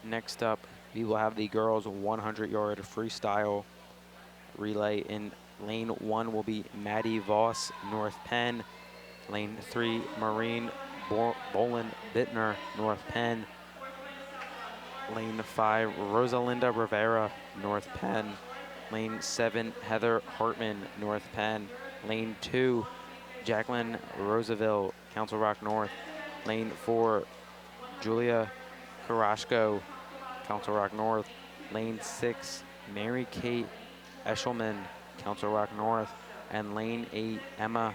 Next up, we will have the girls 100-yard freestyle relay. In lane 1 will be Maddie Voss, North Penn. Lane 3, Maureen Bolin Bittner, North Penn. Lane 5, Rosalinda Rivera, North Penn. Lane 7, Heather Hartman, North Penn. Lane 2, Jacqueline Roosevelt, Council Rock North. Lane 4, Julia Karashko, Council Rock North. Lane 6, Mary Kate Eshelman, Council Rock North. And lane 8, Emma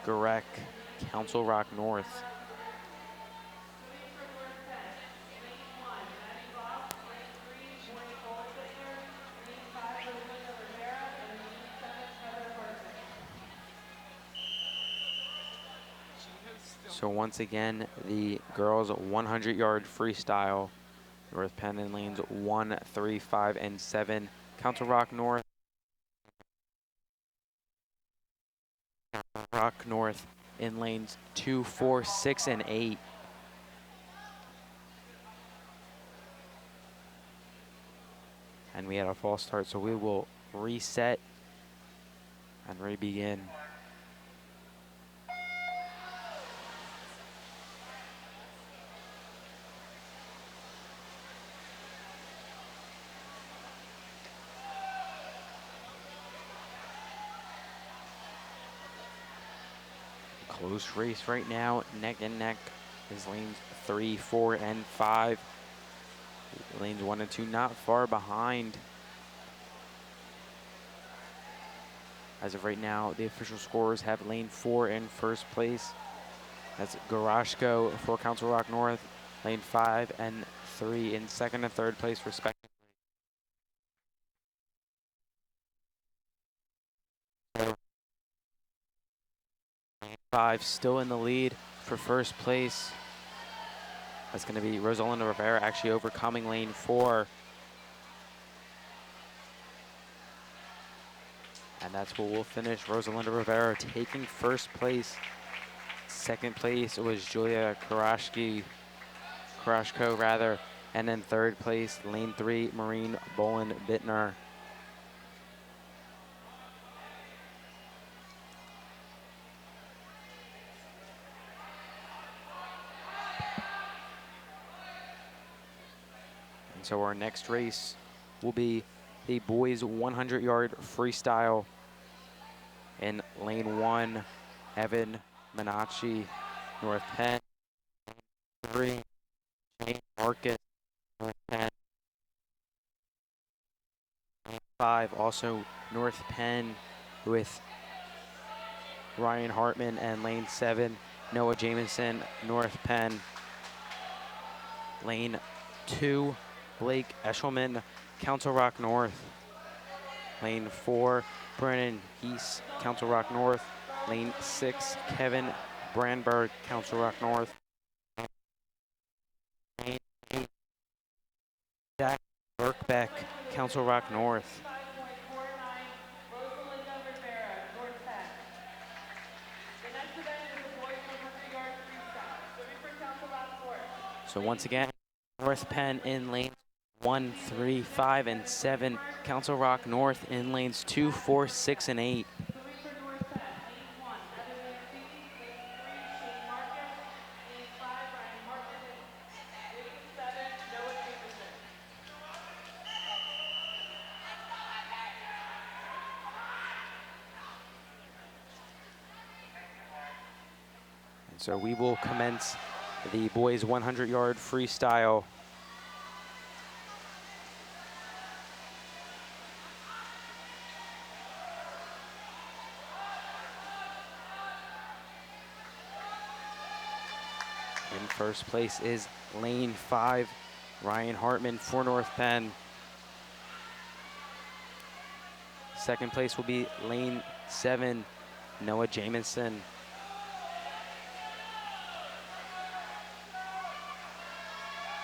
Gurek, Council Rock North. So once again, the girls 100-yard freestyle. North Penn in lanes 1, 3, 5, and 7. Council Rock North. Rock North in lanes 2, 4, 6, and 8. And we had a false start, so we will reset and re-begin. Close race right now, neck and neck is lanes 3, 4, and 5. Lanes 1 and 2 not far behind. As of right now, the official scorers have lane 4 in first place. That's Garashko for Council Rock North. Lane 5 and 3 in second and third place respectively. 5 still in the lead for first place. That's going to be Rosalinda Rivera actually overcoming lane 4. And that's where we'll finish. Rosalinda Rivera taking first place. Second place was Julia Karashko, and then third place, lane 3, Maureen Bolin Bittner. And so our next race will be the boys 100-yard freestyle. In lane 1, Evan Minacci, North Penn. 3, Shane Marcus, North Penn. 5, also North Penn with Ryan Hartman, and lane 7, Noah Jamison, North Penn. Lane 2, Blake Eshelman, Council Rock North. Lane 4, Brennan Heese, Council Rock North. Lane 6, Kevin Brandberg, Council Rock North. Lane 8, Jack Burkbeck, Council Rock North. So once again, North Penn in lanes 1, 3, 5, and 7. Council Rock North in lanes 2, 4, 6, and 8. And so we will commence the boys 100-yard freestyle. In first place is lane 5, Ryan Hartman for North Penn. Second place will be lane 7, Noah Jamison.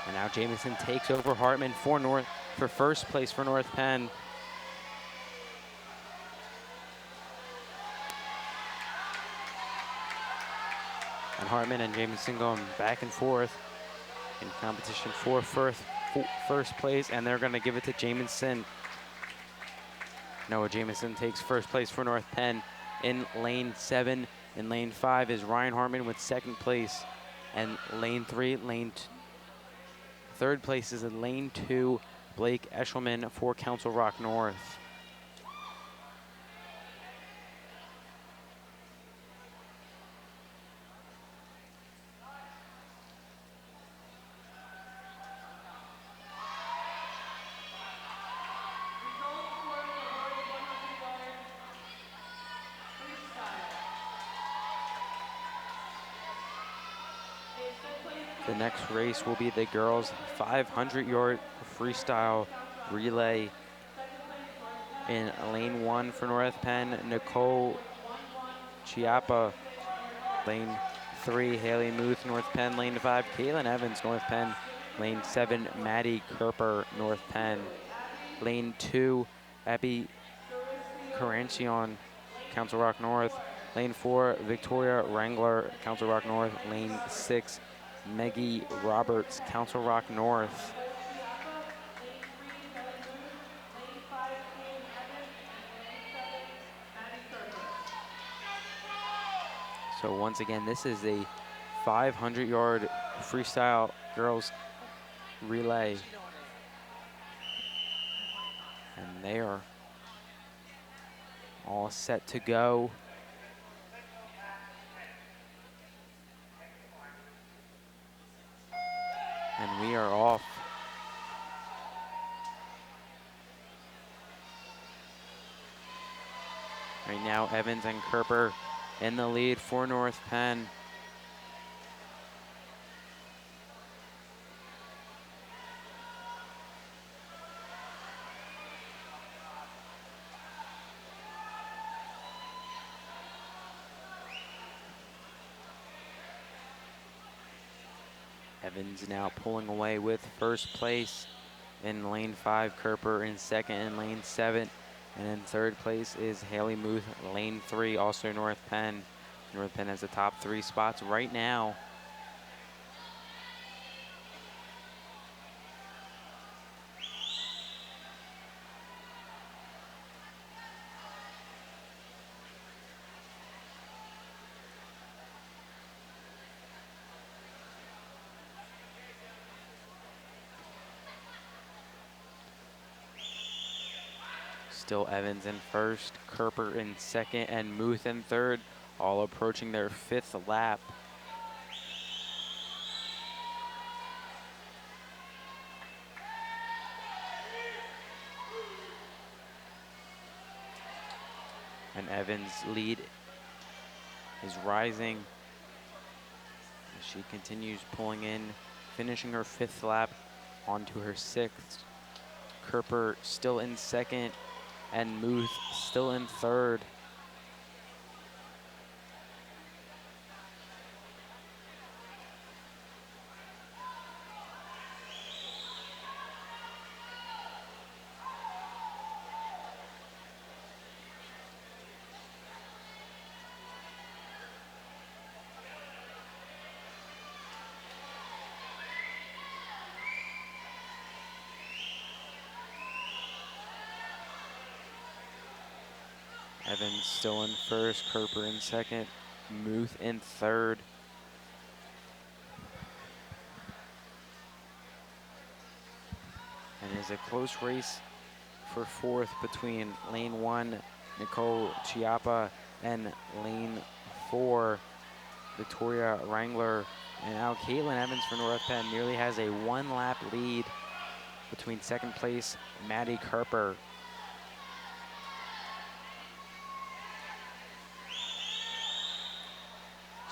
And now Jamison takes over Hartman for first place for North Penn. And Hartman and Jamison going back and forth in competition for first place, and they're going to give it to Jamison. Noah Jamison takes first place for North Penn in lane 7. In lane 5 is Ryan Hartman with second place. And lane 3, third place is in lane 2, Blake Eshelman for Council Rock North. The next race will be the girls' 500-yard freestyle relay. In lane 1 for North Penn, Nicole Chiappa. Lane 3, Haley Muth, North Penn. Lane 5, Caitlin Evans, North Penn. Lane 7, Maddie Kerper, North Penn. Lane 2, Abby Carancion, Council Rock North. Lane 4, Victoria Wrangler, Council Rock North. Lane 6, Meggie Roberts, Council Rock North. So once again, this is a 500-yard freestyle girls relay. And they are all set to go. And we are off. Right now, Evans and Kerper in the lead for North Penn. Evans now pulling away with first place in lane 5, Kerper in second in lane 7. And in third place is Haley Muth, lane 3, also North Penn. North Penn has the top 3 spots right now. Still Evans in first, Kerper in second, and Muth in third, all approaching their 5th lap. And Evans' lead is rising as she continues pulling in, finishing her 5th lap onto her 6th. Kerper still in second, and Muth still in third. Evans still in first, Kerper in second, Muth in third. And it is a close race for 4th between lane 1, Nicole Chiappa, and lane 4, Victoria Wrangler. And now Caitlin Evans for North Penn nearly has a 1-lap lead between 2nd place, Maddie Kerper.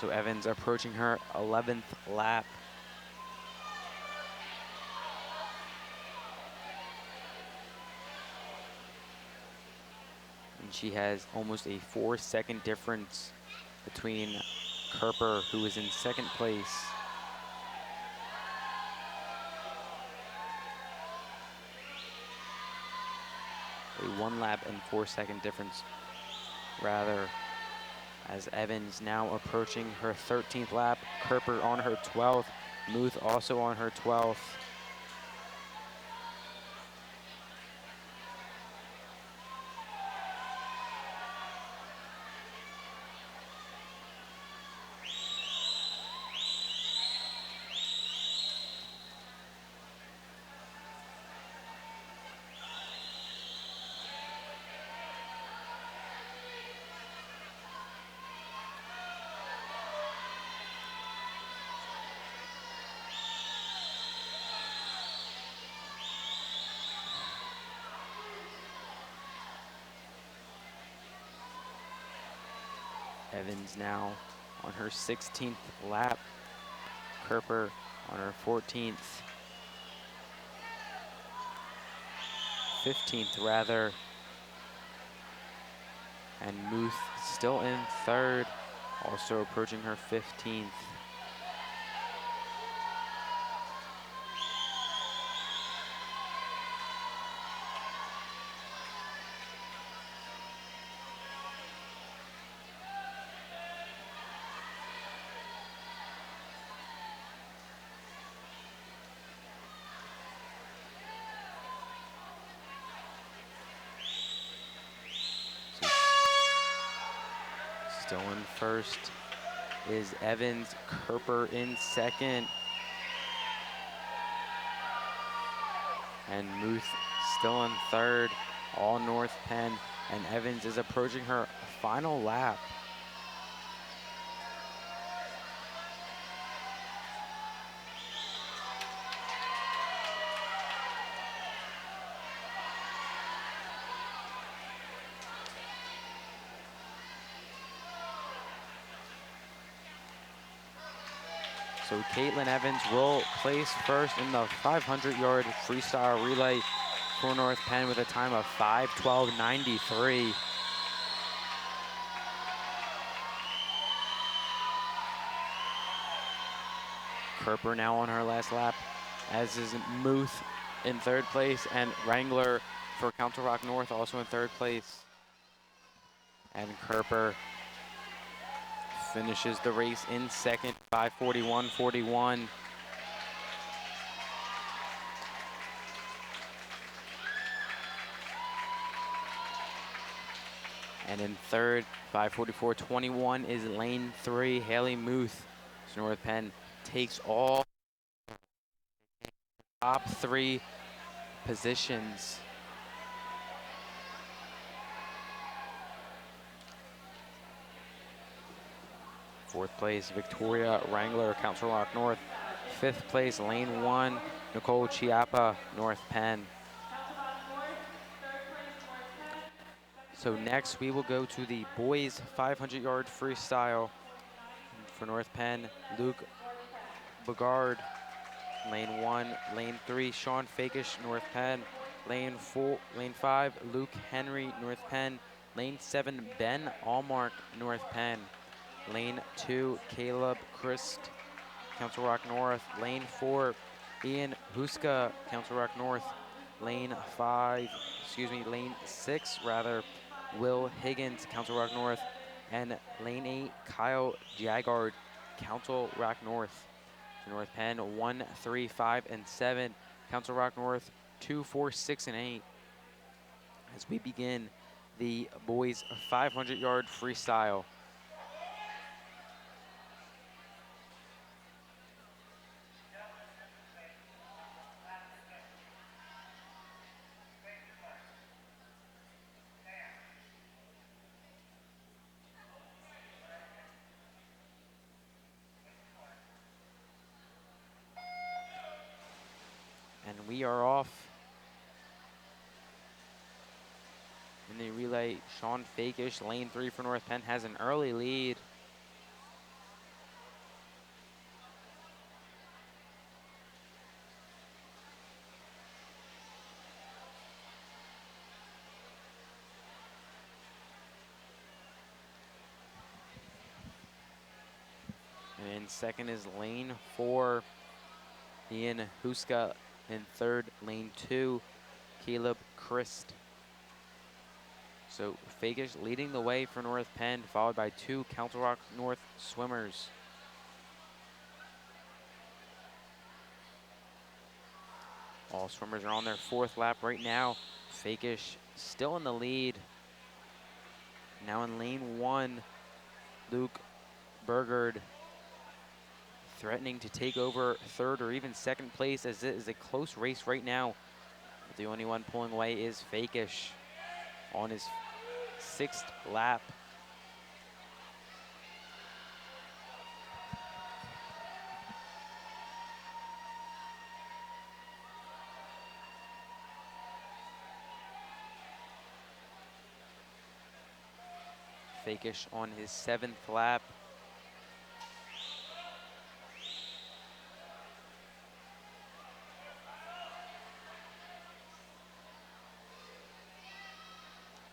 So Evans approaching her 11th lap. And she has almost a 4-second difference between Kerper, who is in 2nd place. A 1-lap and 4-second difference, rather, as Evans now approaching her 13th lap, Kerper on her 12th, Muth also on her 12th. Evans now on her 16th lap, Kerper on her 14th, 15th rather, and Muth still in third, also approaching her 15th. Still in first is Evans, Kerper in second, and Muth still in third, all North Penn, and Evans is approaching her final lap. So Caitlin Evans will place first in the 500-yard freestyle relay for North Penn with a time of 5:12.93. Kerper now on her last lap, as is Muth in 3rd place, and Wrangler for Council Rock North also in 3rd place. And Kerper finishes the race in second, 5:41.41. And in third, 5:44.21 is lane 3, Haley Muth. So North Penn takes all top 3 positions. Fourth place, Victoria Wrangler, Council Rock North. Fifth place, lane 1, Nicole Chiappa, North Penn. So next we will go to the boys 500-yard freestyle for North Penn. Luke Bogard, lane 1. Lane 3, Sean Fakish, North Penn. Lane 5, Luke Henry, North Penn. Lane 7, Ben Allmark, North Penn. Lane 2, Caleb Christ, Council Rock North. Lane 4, Ian Huska, Council Rock North. Lane 6 rather, Will Higgins, Council Rock North. And lane 8, Kyle Jaggard, Council Rock North. So North Penn 1, 3, 5, and 7. Council Rock North 2, 4, 6, and 8. As we begin the boys 500-yard freestyle. And we are off. In the relay, Sean Fakish, lane 3 for North Penn, has an early lead. And in second is lane 4, Ian Huska. In third, lane 2, Caleb Christ. So Fakish leading the way for North Penn, followed by 2 Council Rock North swimmers. All swimmers are on their 4th lap right now. Fakish still in the lead. Now in lane 1, Luke Burgard threatening to take over 3rd or even 2nd place, as it is a close race right now. The only one pulling away is Fakish on his 6th lap. Fakish on his 7th lap.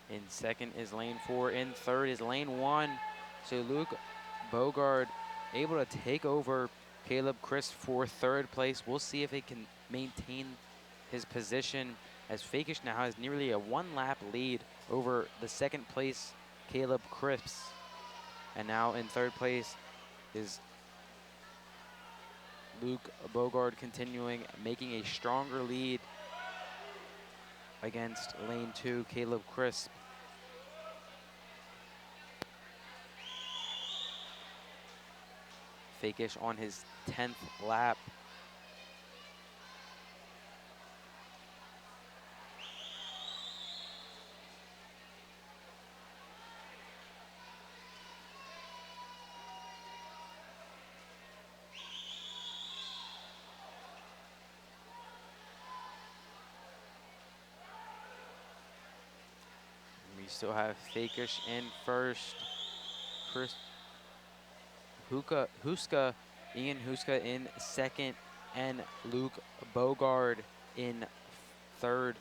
In second is lane 4. In third is lane 1. So Luke Bogard able to take over Caleb Christ for 3rd place. We'll see if he can maintain his position, as Fakish now has nearly a 1-lap lead over the 2nd place Caleb Christ. And now in 3rd place is Luke Bogard, continuing, making a stronger lead against lane 2, Caleb Crisp. Fakish on his 10th lap. We still have Fakish in first. Ian Huska in second, and Luke Bogard in third.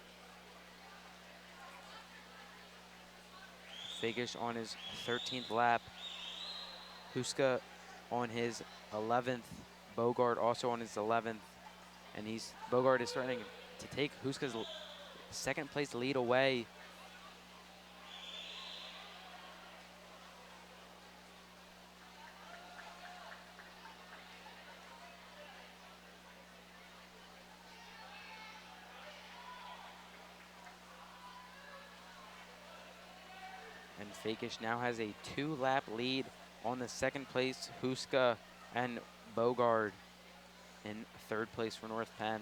Fakish on his 13th lap. Huska on his 11th. Bogard also on his 11th. And Bogard is starting to take Huska's 2nd place lead away. And Fakish now has a 2-lap lead on the 2nd place Huska, and Bogard in 3rd place for North Penn.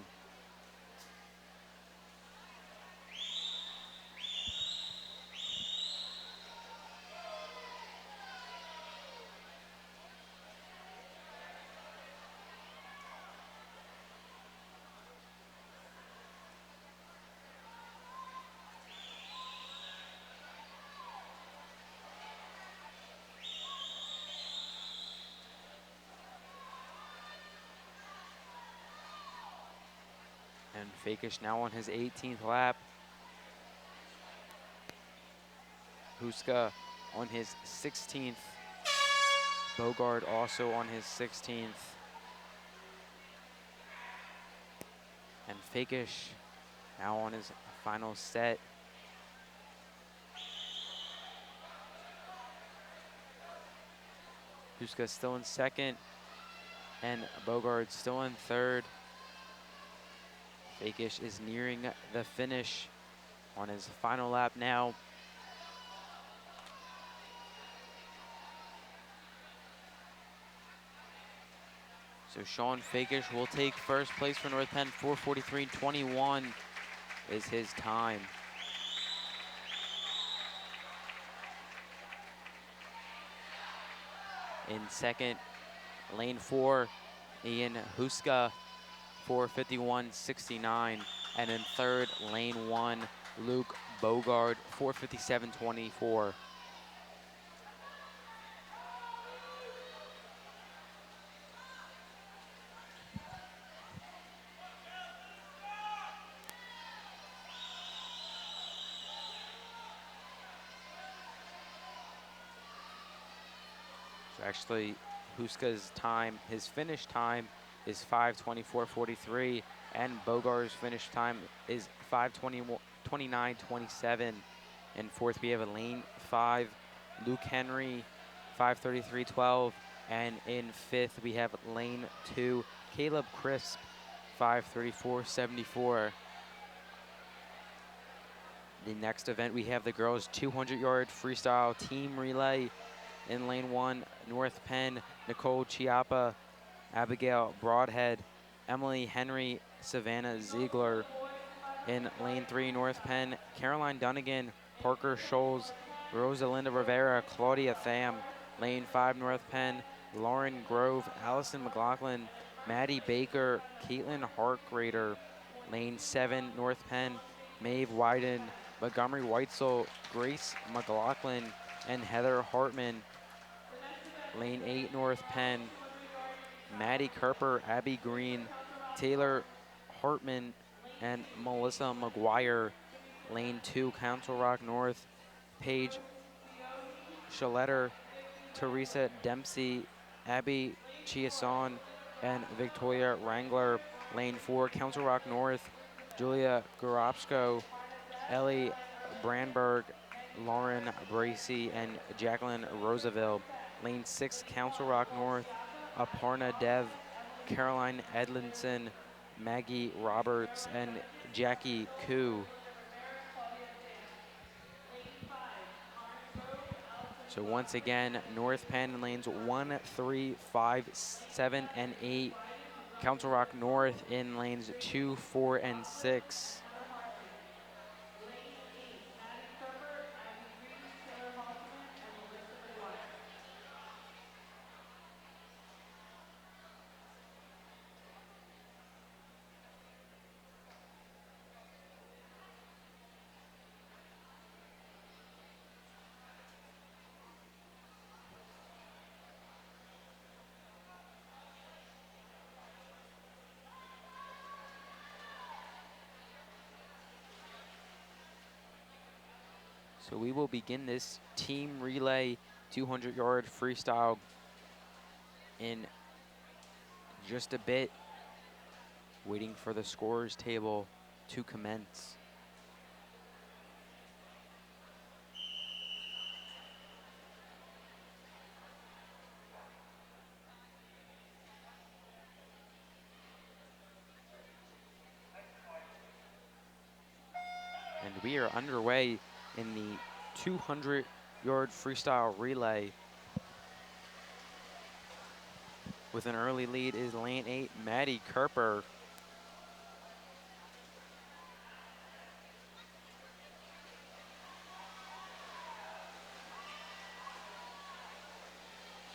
Fakish now on his 18th lap. Huska on his 16th. Bogard also on his 16th. And Fakish now on his final set. Huska still in second, and Bogard still in third. Fakish is nearing the finish on his final lap now. So Sean Fakish will take first place for North Penn. 4:43.21 is his time. In second, lane 4, Ian Huska, 4:51.69. And in third, lane 1, Luke Bogard, 4:57.24. So actually, Huska's time, his finish time is 5:24.43, and Bogard's finish time is 5:29.27. In fourth, we have a lane 5, Luke Henry, 5:33.12, and in fifth, we have lane 2, Caleb Crisp, 5:34.74. The next event, we have the girls' 200-yard freestyle team relay. In lane 1, North Penn, Nicole Chiappa, Abigail Broadhead, Emily Henry, Savannah Ziegler. In lane 3, North Penn, Caroline Dunnigan, Parker Scholes, Rosalinda Rivera, Claudia Tham. Lane 5, North Penn, Lauren Grove, Allison McLaughlin, Maddie Baker, Caitlin Harkrader. Lane 7, North Penn, Maeve Wyden, Montgomery Weitzel, Grace McLaughlin, and Heather Hartman. Lane 8, North Penn, Maddie Kerper, Abby Green, Taylor Hartman, and Melissa McGuire. Lane 2, Council Rock North, Paige Schaletter, Teresa Dempsey, Abby Chiasson, and Victoria Wrangler. Lane 4, Council Rock North, Julia Goropsko, Ellie Brandberg, Lauren Bracey, and Jacqueline Roosevelt. Lane 6, Council Rock North, Aparna Dev, Caroline Edlinson, Maggie Roberts, and Jackie Koo. So once again, North Penn in lanes 1, 3, 5, 7, and 8. Council Rock North in lanes 2, 4, and 6. So we will begin this team relay 200-yard freestyle in just a bit, waiting for the scorers table to commence. And we are underway in the 200-yard freestyle relay. With an early lead is lane 8, Maddie Kerper.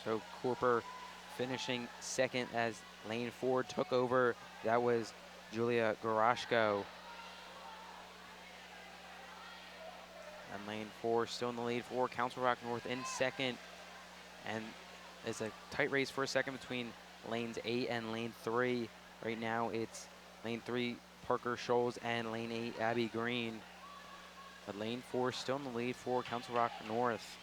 So Kerper finishing second as lane 4 took over. That was Julia Goroshko. And lane 4 still in the lead for Council Rock North in second. And it's a tight race for a second between lanes 8 and lane 3. Right now it's lane 3 Parker Scholes, and lane 8, Abby Green. But lane 4 still in the lead for Council Rock North.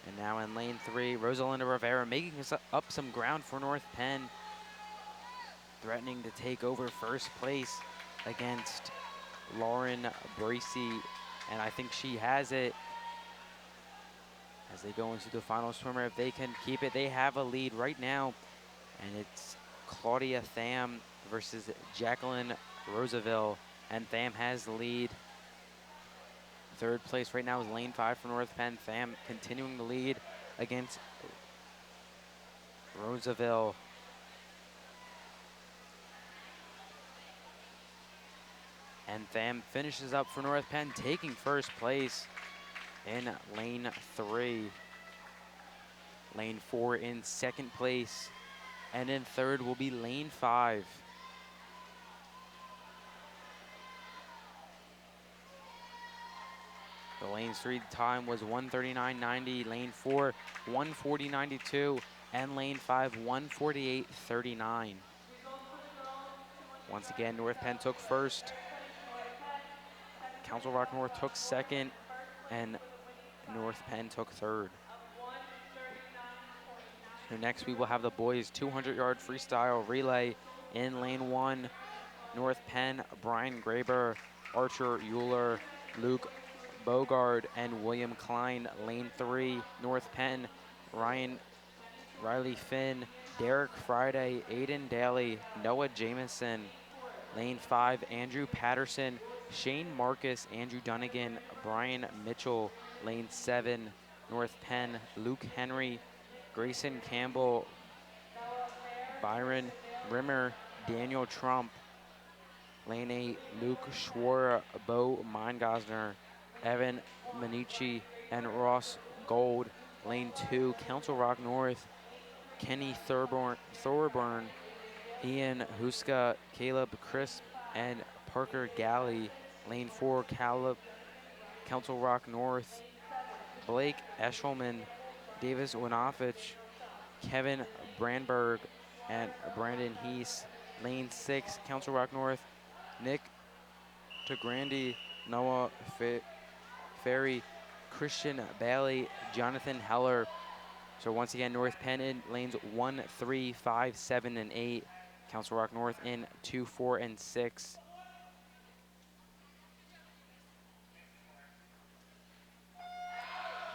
And now in lane 3, Rosalinda Rivera making up some ground for North Penn, threatening to take over first place against Lauren Bracy, and I think she has it as they go into the final swimmer. If they can keep it, they have a lead right now, and it's Claudia Tham versus Jacqueline Roosevelt, and Tham has the lead. Third place right now is lane 5 for North Penn. Tham continuing the lead against Roosevelt. And Tham finishes up for North Penn, taking first place in lane 3. Lane 4 in second place. And in third will be lane 5. The lane's 3 time was 1:39.90. Lane 4, 1:40.92. And lane 5, 1:48.39. Once again, North Penn took first. Council Rock North took second. And North Penn took third. So next we will have the boys 200-yard freestyle relay in lane 1. North Penn, Brian Graber, Archer Euler, Luke Bogard, and William Klein. Lane 3, North Penn, Riley Finn, Derek Friday, Aiden Daly, Noah Jamison. Lane 5, Andrew Patterson, Shane Marcus, Andrew Dunnigan, Brian Mitchell. Lane 7, North Penn, Luke Henry, Grayson Campbell, Byron Rimmer, Daniel Trump. Lane 8, Luke Schwarr, Bo Meingosner, Evan Manici, and Ross Gold. Lane 2, Council Rock North, Kenny Thorburn, Ian Huska, Caleb Crisp, and Parker Galley. Lane 4, Council Rock North, Blake Eshelman, Davis Winofich, Kevin Brandberg, and Brandon Heese. Lane 6, Council Rock North, Nick Tagrandi, Noah Ferry, Christian Bailey, Jonathan Heller. So once again, North Penn in lanes 1, 3, 5, 7, and 8. Council Rock North in 2, 4, and 6.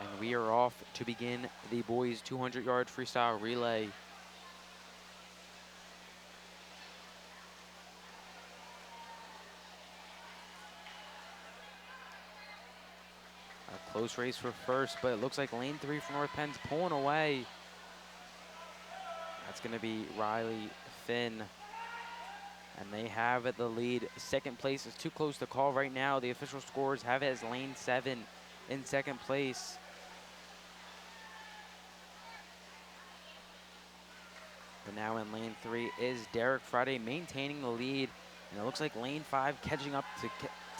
And we are off to begin the boys 200-yard freestyle relay. A close race for first, but it looks like lane 3 for North Penn's pulling away. That's going to be Riley Finn. And they have the lead. Second place is too close to call right now. The official scores have it as lane 7 in second place. But now in lane 3 is Derek Friday maintaining the lead. And it looks like lane 5 catching up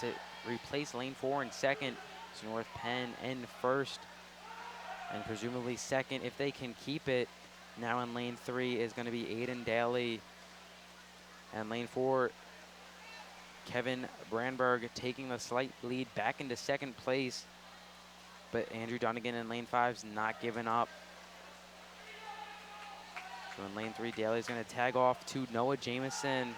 to replace lane 4 in second. So North Penn in first and presumably second if they can keep it. Now in lane 3 is going to be Aiden Daly. And lane 4, Kevin Brandberg taking the slight lead back into second place. But Andrew Dunnigan in lane 5's not giving up. So in lane 3, Daly's going to tag off to Noah Jamison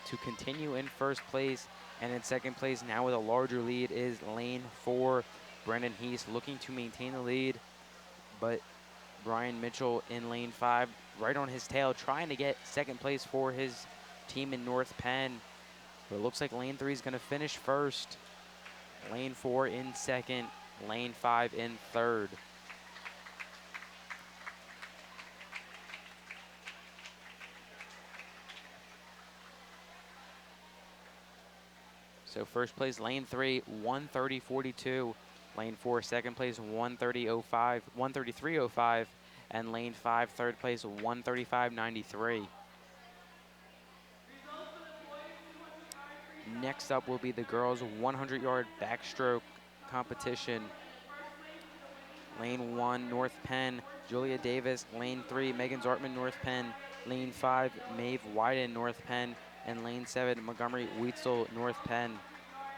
to continue in first place. And in second place, now with a larger lead, is lane 4, Brendan Heese looking to maintain the lead. But Brian Mitchell in lane 5, right on his tail, trying to get second place for his team in North Penn. But it looks like lane 3 is going to finish first. Lane 4 in second, lane 5 in third. So first place, lane 3, 1:30.42. Lane 4, second place, 1:33.05. And lane 5, third place, 1:35.93. Next up will be the girls' 100-yard backstroke competition. Lane 1, North Penn, Julia Davis. Lane 3, Megan Zartman, North Penn. Lane 5, Maeve Wyden, North Penn. And lane 7, Montgomery Wheatstall, North Penn.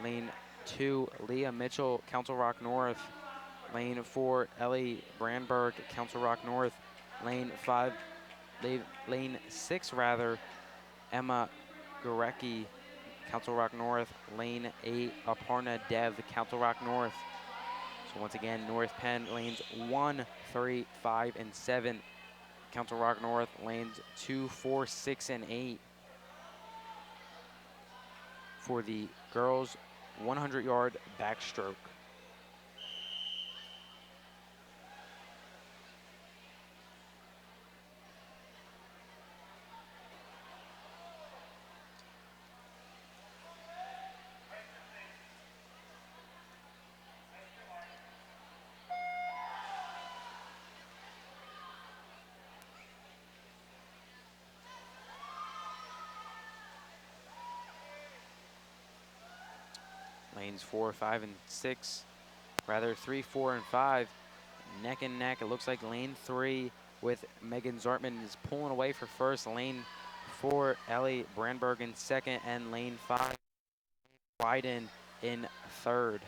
Lane 2, Leah Mitchell, Council Rock North. Lane 4, Ellie Brandberg, Council Rock North. Lane 5, lane 6 rather, Emma Gorecki, Council Rock North. Lane 8, Aparna Dev, Council Rock North. So once again, North Penn, lanes 1, 3, 5, and 7. Council Rock North, lanes 2, 4, 6, and 8. For the girls' 100-yard backstroke. Lanes 4, 5, and 6, rather 3, 4, and 5, neck and neck. It looks like lane 3 with Megan Zartman is pulling away for first. Lane 4, Ellie Brandberg in second, and lane 5, Wyden in third.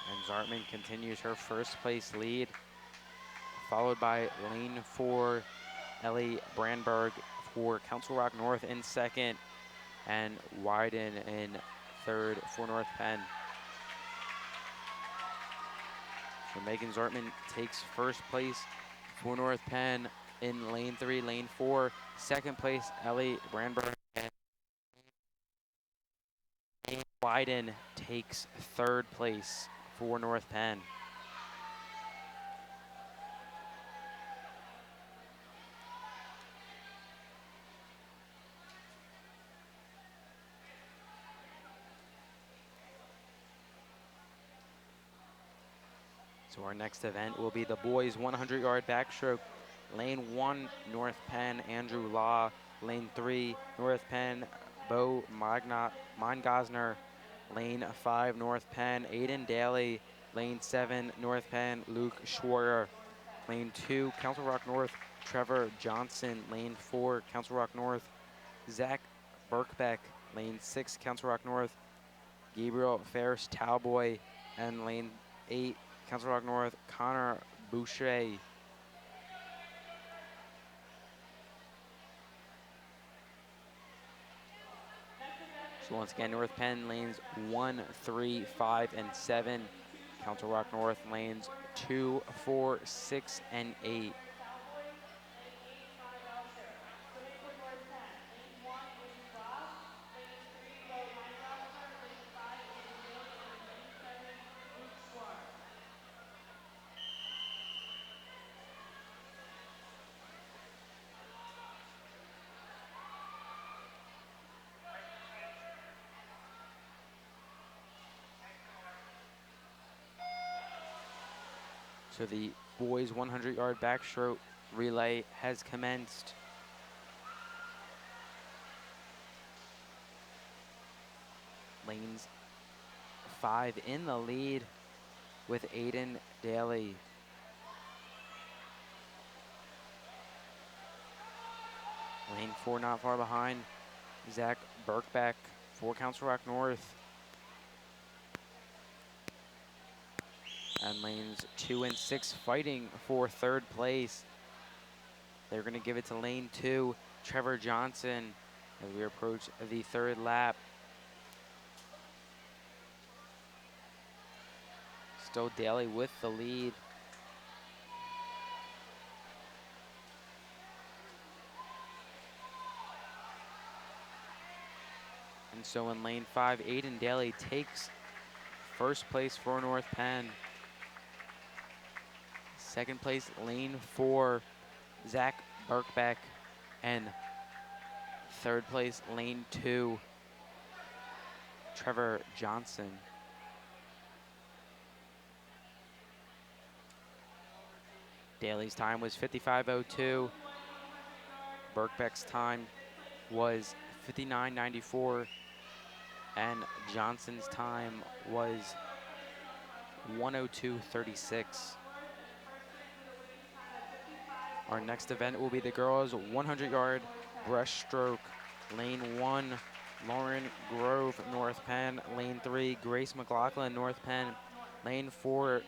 And Zartman continues her first place lead, followed by lane 4, Ellie Brandberg for Council Rock North in second, and Wyden in third for North Penn. So Megan Zartman takes first place for North Penn in lane 3, lane 4. Second place, Ellie Brandberg. And Wyden takes third place for North Penn. So our next event will be the boys 100-yard backstroke. Lane 1, North Penn, Andrew Law. Lane 3, North Penn, Bo Mangosner. Lane 5, North Penn, Aiden Daly. Lane 7, North Penn, Luke Schwarter. Lane 2, Council Rock North, Trevor Johnson. Lane 4, Council Rock North, Zach Birkbeck. Lane 6, Council Rock North, Gabriel Ferris Talboy. And lane 8, Council Rock North, Connor Boucher. So once again, North Penn lanes 1, 3, 5, and 7. Council Rock North lanes 2, 4, 6, and 8. So the boys 100-yard backstroke relay has commenced. Lanes 5 in the lead with Aiden Daly. Lane 4 not far behind, Zach Birkbeck for Council Rock North. And lanes 2 and 6 fighting for third place. They're going to give it to lane 2, Trevor Johnson, as we approach the third lap. Still Daly with the lead. And so in lane 5, Aiden Daly takes first place for North Penn. Second place, lane 4, Zach Birkbeck. And third place, lane 2, Trevor Johnson. Daly's time was 55:02. Birkbeck's time was 59:94. And Johnson's time was 1:02:36. Our next event will be the girls' 100-yard breaststroke. Lane 1, Lauren Grove, North Penn. Lane 3, Grace McLaughlin, North Penn. Lane 4,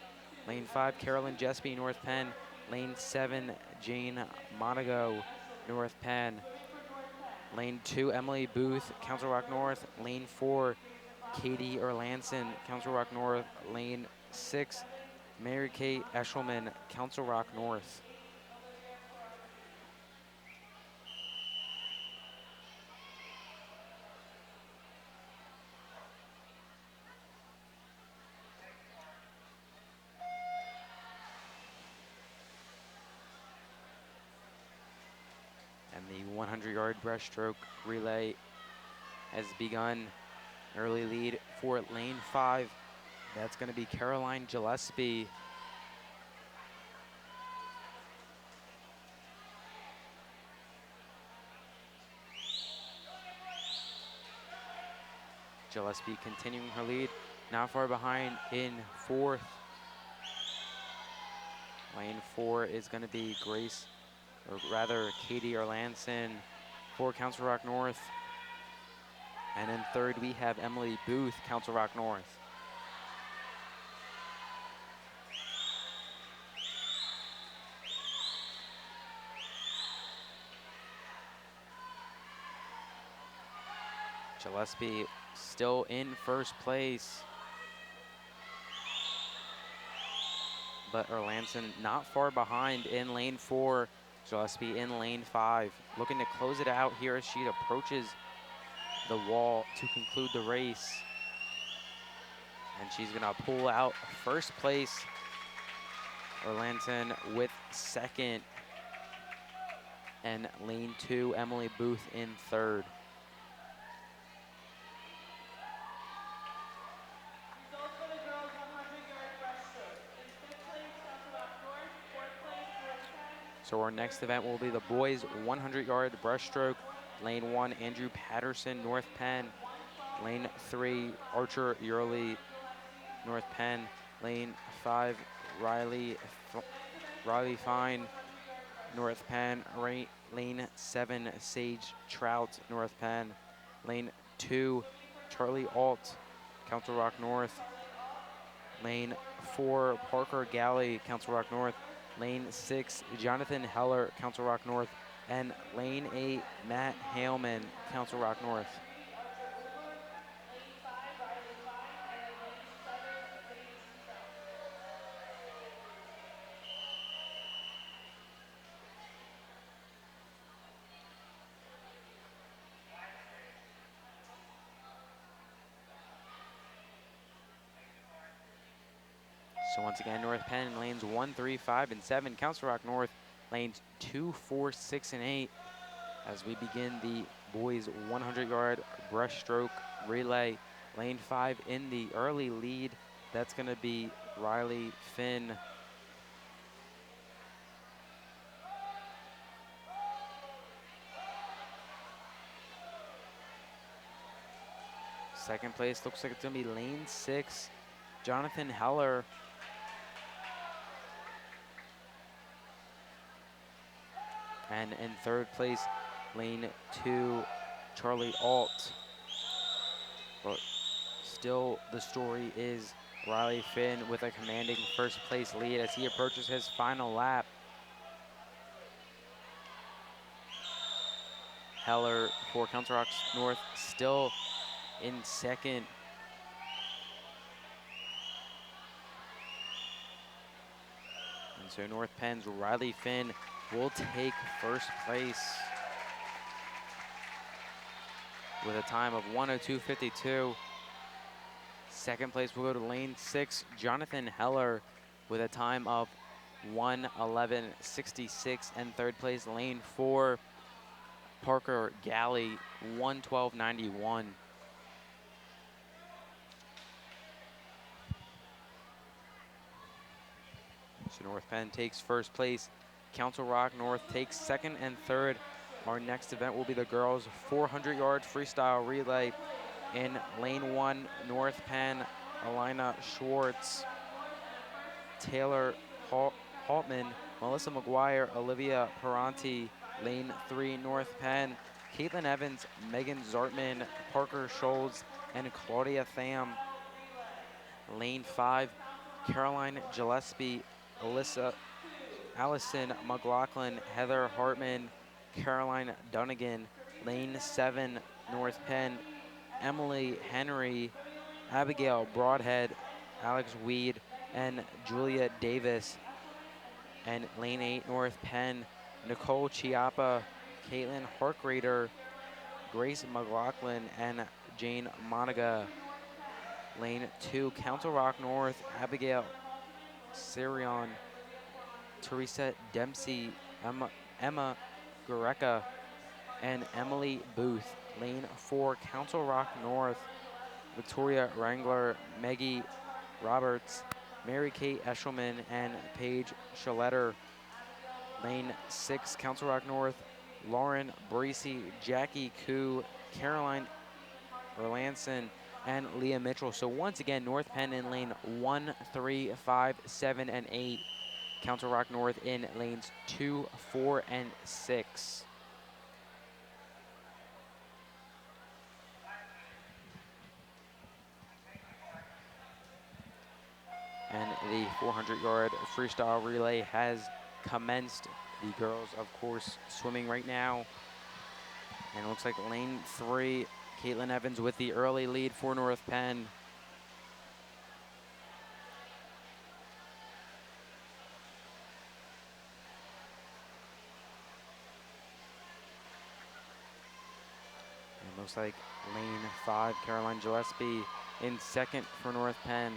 Lane 5, Carolyn Jesby, North Penn. Lane 7, Jane Monago, North Penn. Lane 2, Emily Booth, Council Rock North. Lane 4, Katie Erlandson, Council Rock North. Lane 6, Mary Kate Eshelman, Council Rock North. And the 100-yard breaststroke relay has begun. Early lead for lane 5. That's going to be Caroline Gillespie. Gillespie continuing her lead. Not far behind in 4th. Lane 4 is going to be Grace, or rather Katie Erlandson for Council Rock North. And in 3rd, we have Emily Booth, Council Rock North. Gillespie still in 1st place. But Erlandson not far behind in lane 4. Gillespie in lane 5. Looking to close it out here as she approaches the wall to conclude the race. And she's gonna pull out 1st place. Erlandson with 2nd. And lane 2, Emily Booth in 3rd. Results for the girls' 100-yard breaststroke. In 5th place, Council Rock North. 4th place, North Penn. So our next event will be the boys' 100-yard breaststroke. Lane 1, Andrew Patterson, North Penn. Lane 3, Archer Yurley, North Penn. Lane 5, Riley Fine, North Penn. Lane 7, Sage Trout, North Penn. Lane 2, Charlie Alt, Council Rock North. Lane 4, Parker Galley, Council Rock North. Lane 6, Jonathan Heller, Council Rock North. And lane 8, Matt Haleman, Council Rock North. So once again, North Penn in lanes 1, 3, 5, and 7. Council Rock North, lanes 2, 4, 6, and 8. As we begin the boys' 100-yard breaststroke relay. Lane 5 in the early lead. That's going to be Riley Finn. Second place looks like it's going to be lane 6, Jonathan Heller. And in 3rd place, lane 2, Charlie Alt. But still, the story is Riley Finn with a commanding 1st place lead as he approaches his final lap. Heller for Council Rock North still in 2nd. And so North Penn's Riley Finn will take 1st place with a time of 1:02:52. 2nd place will go to lane 6, Jonathan Heller, with a time of 1:11:66. And 3rd place, lane 4, Parker Galley, 1:12:91. So North Penn takes first place. Council Rock North takes second and third. Our next event will be the girls 400-yard freestyle relay in lane 1, North Penn, Alina Schwartz, Taylor Haltman, Melissa McGuire, Olivia Peranti. Lane 3, North Penn, Caitlin Evans, Megan Zartman, Parker Scholz, and Claudia Tham. Lane 5, Caroline Gillespie, Allison McLaughlin, Heather Hartman, Caroline Dunnigan. Lane 7, North Penn, Emily Henry, Abigail Broadhead, Alex Weed, and Julia Davis. And lane 8, North Penn, Nicole Chiappa, Caitlin Harkrader, Grace McLaughlin, and Jane Monaga. Lane 2, Council Rock North, Abigail Sirion, Teresa Dempsey, Emma Gureka, and Emily Booth. Lane 4, Council Rock North, Victoria Wrangler, Maggie Roberts, Mary Kate Eshelman, and Paige Schaletter. Lane 6, Council Rock North, Lauren Bracy, Jackie Koo, Caroline Erlandson, and Leah Mitchell. So once again, North Penn in lane 1, 3, 5, 7, and 8. Council Rock North in lanes 2, 4, and 6. And the 400-yard freestyle relay has commenced. The girls, of course, swimming right now. And it looks like lane 3, Caitlin Evans with the early lead for North Penn. And looks like lane 5, Caroline Gillespie in second for North Penn.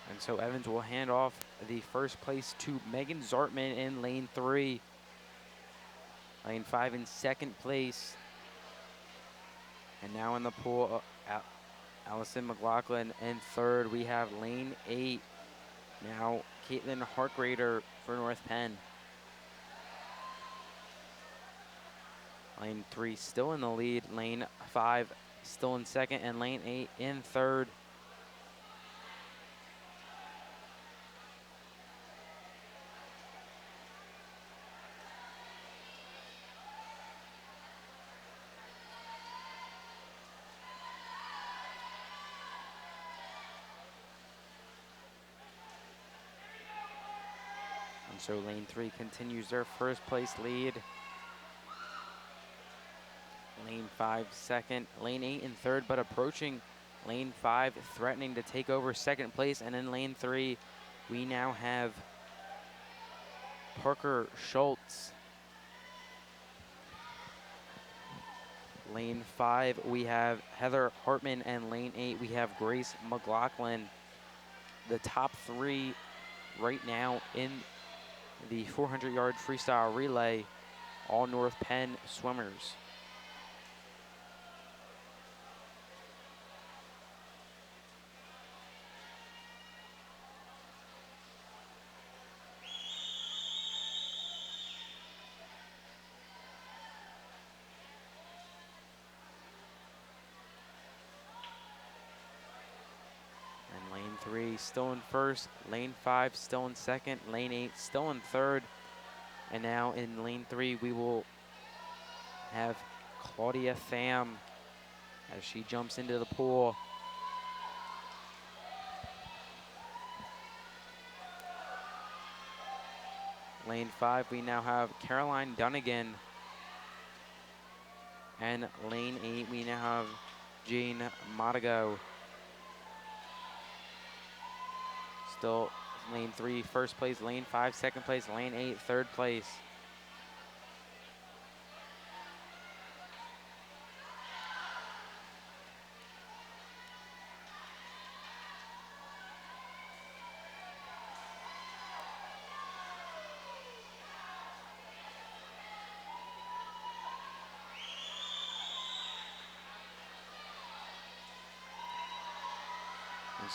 And so Evans will hand off the first place to Megan Zartman in lane 3. Lane 5 in second place. And now in the pool, Allison McLaughlin in third. We have lane 8. Now Caitlin Harkrader for North Penn. Lane 3 still in the lead. Lane 5 still in second. And lane 8 in third. So lane 3 continues their first place lead. Lane 5 second, lane 8 in third, but approaching lane 5, threatening to take over second place. And in lane 3, we now have Parker Schultz. Lane 5, we have Heather Hartman, and lane 8, we have Grace McLaughlin. The top 3 right now in the 400-yard freestyle relay, all North Penn swimmers. And lane 3 still in first, lane 5 still in second, lane 8 still in third. And now in lane 3, we will have Claudia Tham as she jumps into the pool. Lane 5, we now have Caroline Dunnigan. And lane 8, we now have Jane Monago. Still lane 3, first place, lane 5, second place, lane 8, third place.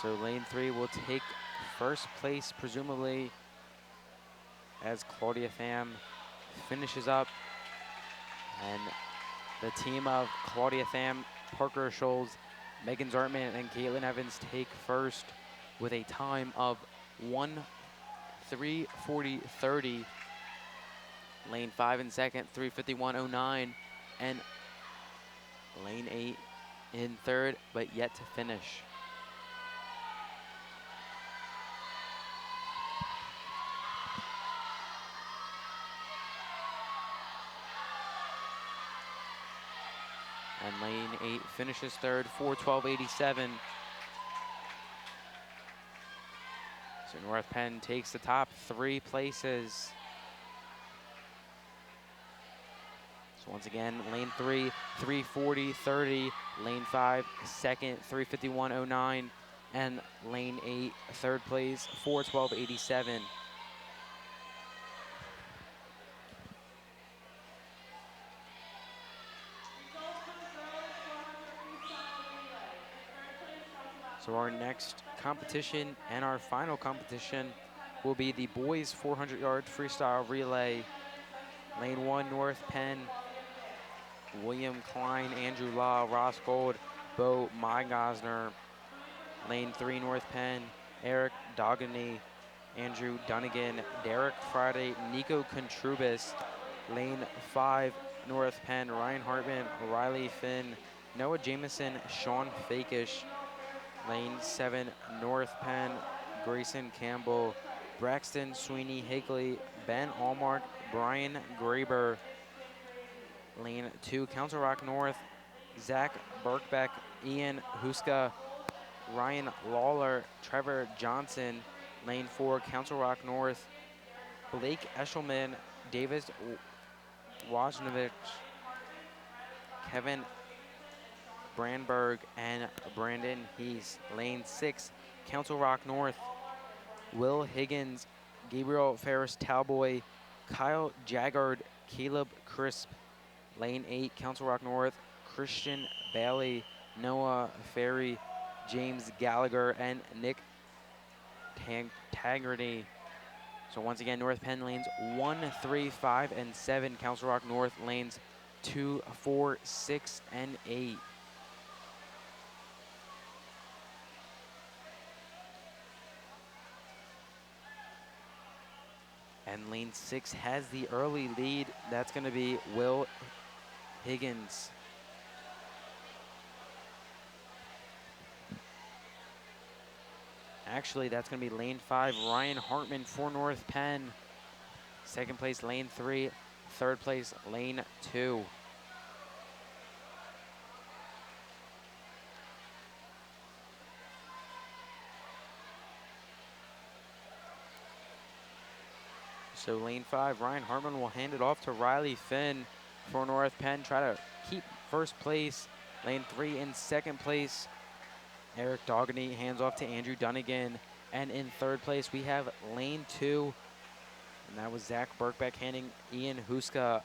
So lane 3 will take first place, presumably, as Claudia Pham finishes up. And the team of Claudia Pham, Parker Scholes, Megan Zartman, and Caitlin Evans take first with a time of 1:3:40:30. Lane 5 in second, 3:51:09. And lane 8 in third, but yet to finish. And lane 8 finishes third, 4:12:87. So North Penn takes the top 3 places. So once again, lane 3, 3:40:30. Lane 5, second, 3:51:09. And lane 8, third place, 4:12:87. So our next competition and our final competition will be the boys 400-yard freestyle relay. Lane 1, North Penn, William Klein, Andrew Law, Ross Gold, Bo Mygosner. Lane 3, North Penn, Eric Dogany, Andrew Dunnigan, Derek Friday, Nico Contrubis. Lane 5, North Penn, Ryan Hartman, Riley Finn, Noah Jameson, Sean Fakish. Lane 7, North Penn, Grayson Campbell, Braxton Sweeney Higley, Ben Allmark, Brian Graber. Lane 2, Council Rock North, Zach Birkbeck, Ian Huska, Ryan Lawler, Trevor Johnson. Lane 4, Council Rock North, Blake Eshelman, Davis Wojnovich, Kevin Brandberg, and Brandon Hees. Lane 6, Council Rock North, Will Higgins, Gabriel Ferris Talboy, Kyle Jaggard, Caleb Crisp. Lane 8, Council Rock North, Christian Bailey, Noah Ferry, James Gallagher, and Nick Taggart. So once again, North Penn lanes 1, 3, 5, and 7. Council Rock North lanes 2, 4, 6, and 8. And lane 6 has the early lead. That's going to be Will Higgins. Actually, that's going to be lane 5, Ryan Hartman for North Penn. Second place, lane 3. Third place, lane 2. So lane 5, Ryan Hartman will hand it off to Riley Finn for North Penn. Try to keep first place. Lane 3 in second place, Eric Dogany hands off to Andrew Dunnigan. And in third place, we have lane 2. And that was Zach Birkbeck handing Ian Huska.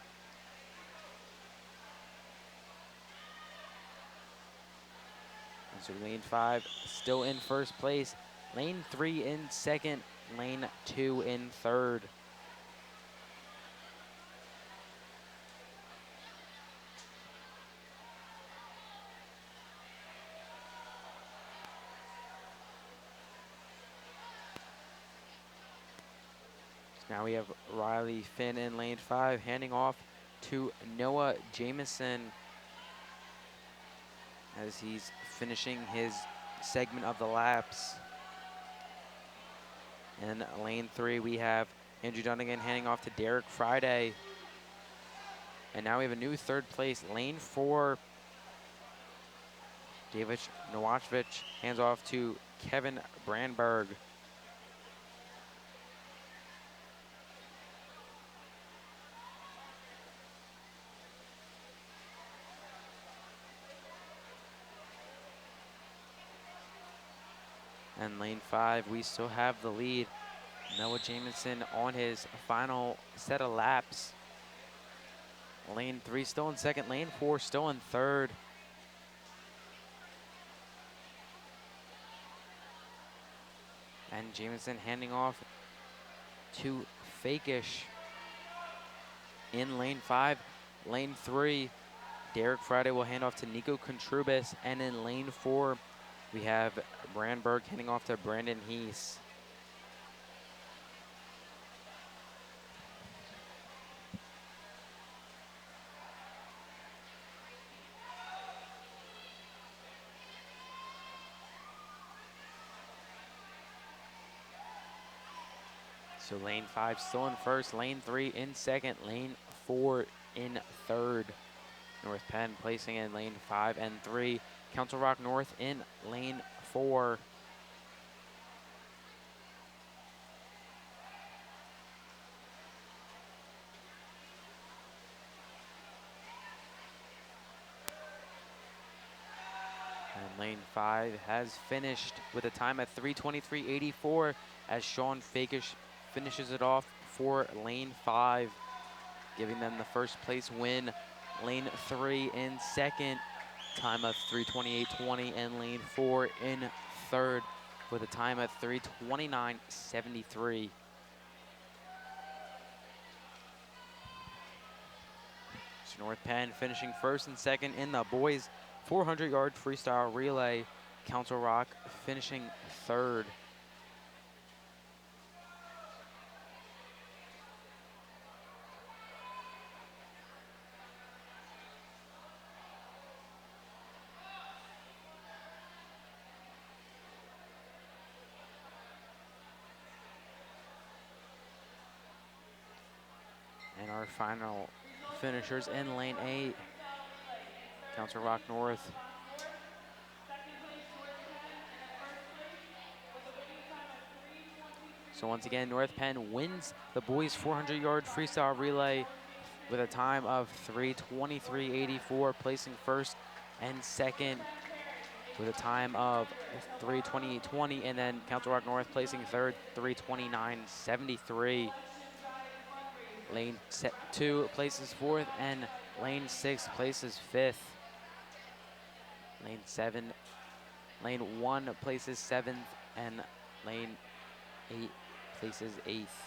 And so lane 5 still in first place. Lane 3 in second. Lane 2 in third. Now we have Riley Finn in lane 5, handing off to Noah Jameson as he's finishing his segment of the laps. In lane 3, we have Andrew Dunnigan handing off to Derek Friday. And now we have a new third place, lane 4. David Nowachvich hands off to Kevin Brandberg. And lane 5, we still have the lead. Noah Jameson on his final set of laps. Lane 3 still in second, lane 4 still in third. And Jameson handing off to Fakish in lane 5. Lane 3, Derek Friday will hand off to Nico Contrubis. And in lane 4, we have Brandberg handing off to Brandon Heese. So lane 5 still in first, lane 3 in second, lane 4 in third. North Penn placing in lane 5 and 3. Council Rock North in lane 4. And lane 5 has finished with a time at 3:23.84 as Sean Fakish finishes it off for lane 5, giving them the first place win. Lane 3 in second, time of 3:28.20, and lane 4 in third with a time at 3:29.73. So North Penn finishing first and second in the boys 400-yard freestyle relay. Council Rock finishing third. And our final finishers in lane 8, Council Rock North. So once again, North Penn wins the boys 400-yard freestyle relay with a time of 3:23.84, placing first and second with a time of 3:28.20, and then Council Rock North placing third, 3:29.73. Lane 2 places fourth, and lane 6 places fifth. Lane 1 places seventh, and lane 8 places eighth.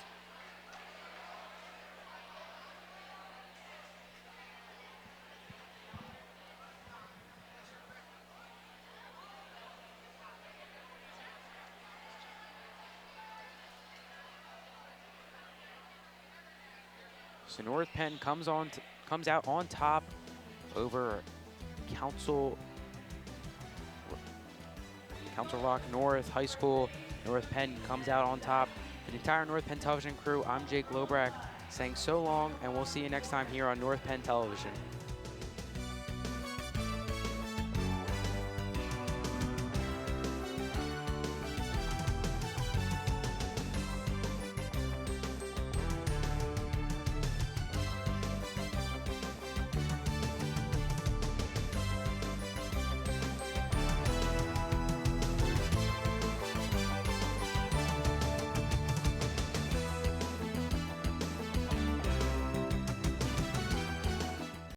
So North Penn comes out on top over Council Rock North High School. North Penn comes out on top. For the entire North Penn Television crew, I'm Jake Lobrack saying so long, and we'll see you next time here on North Penn Television.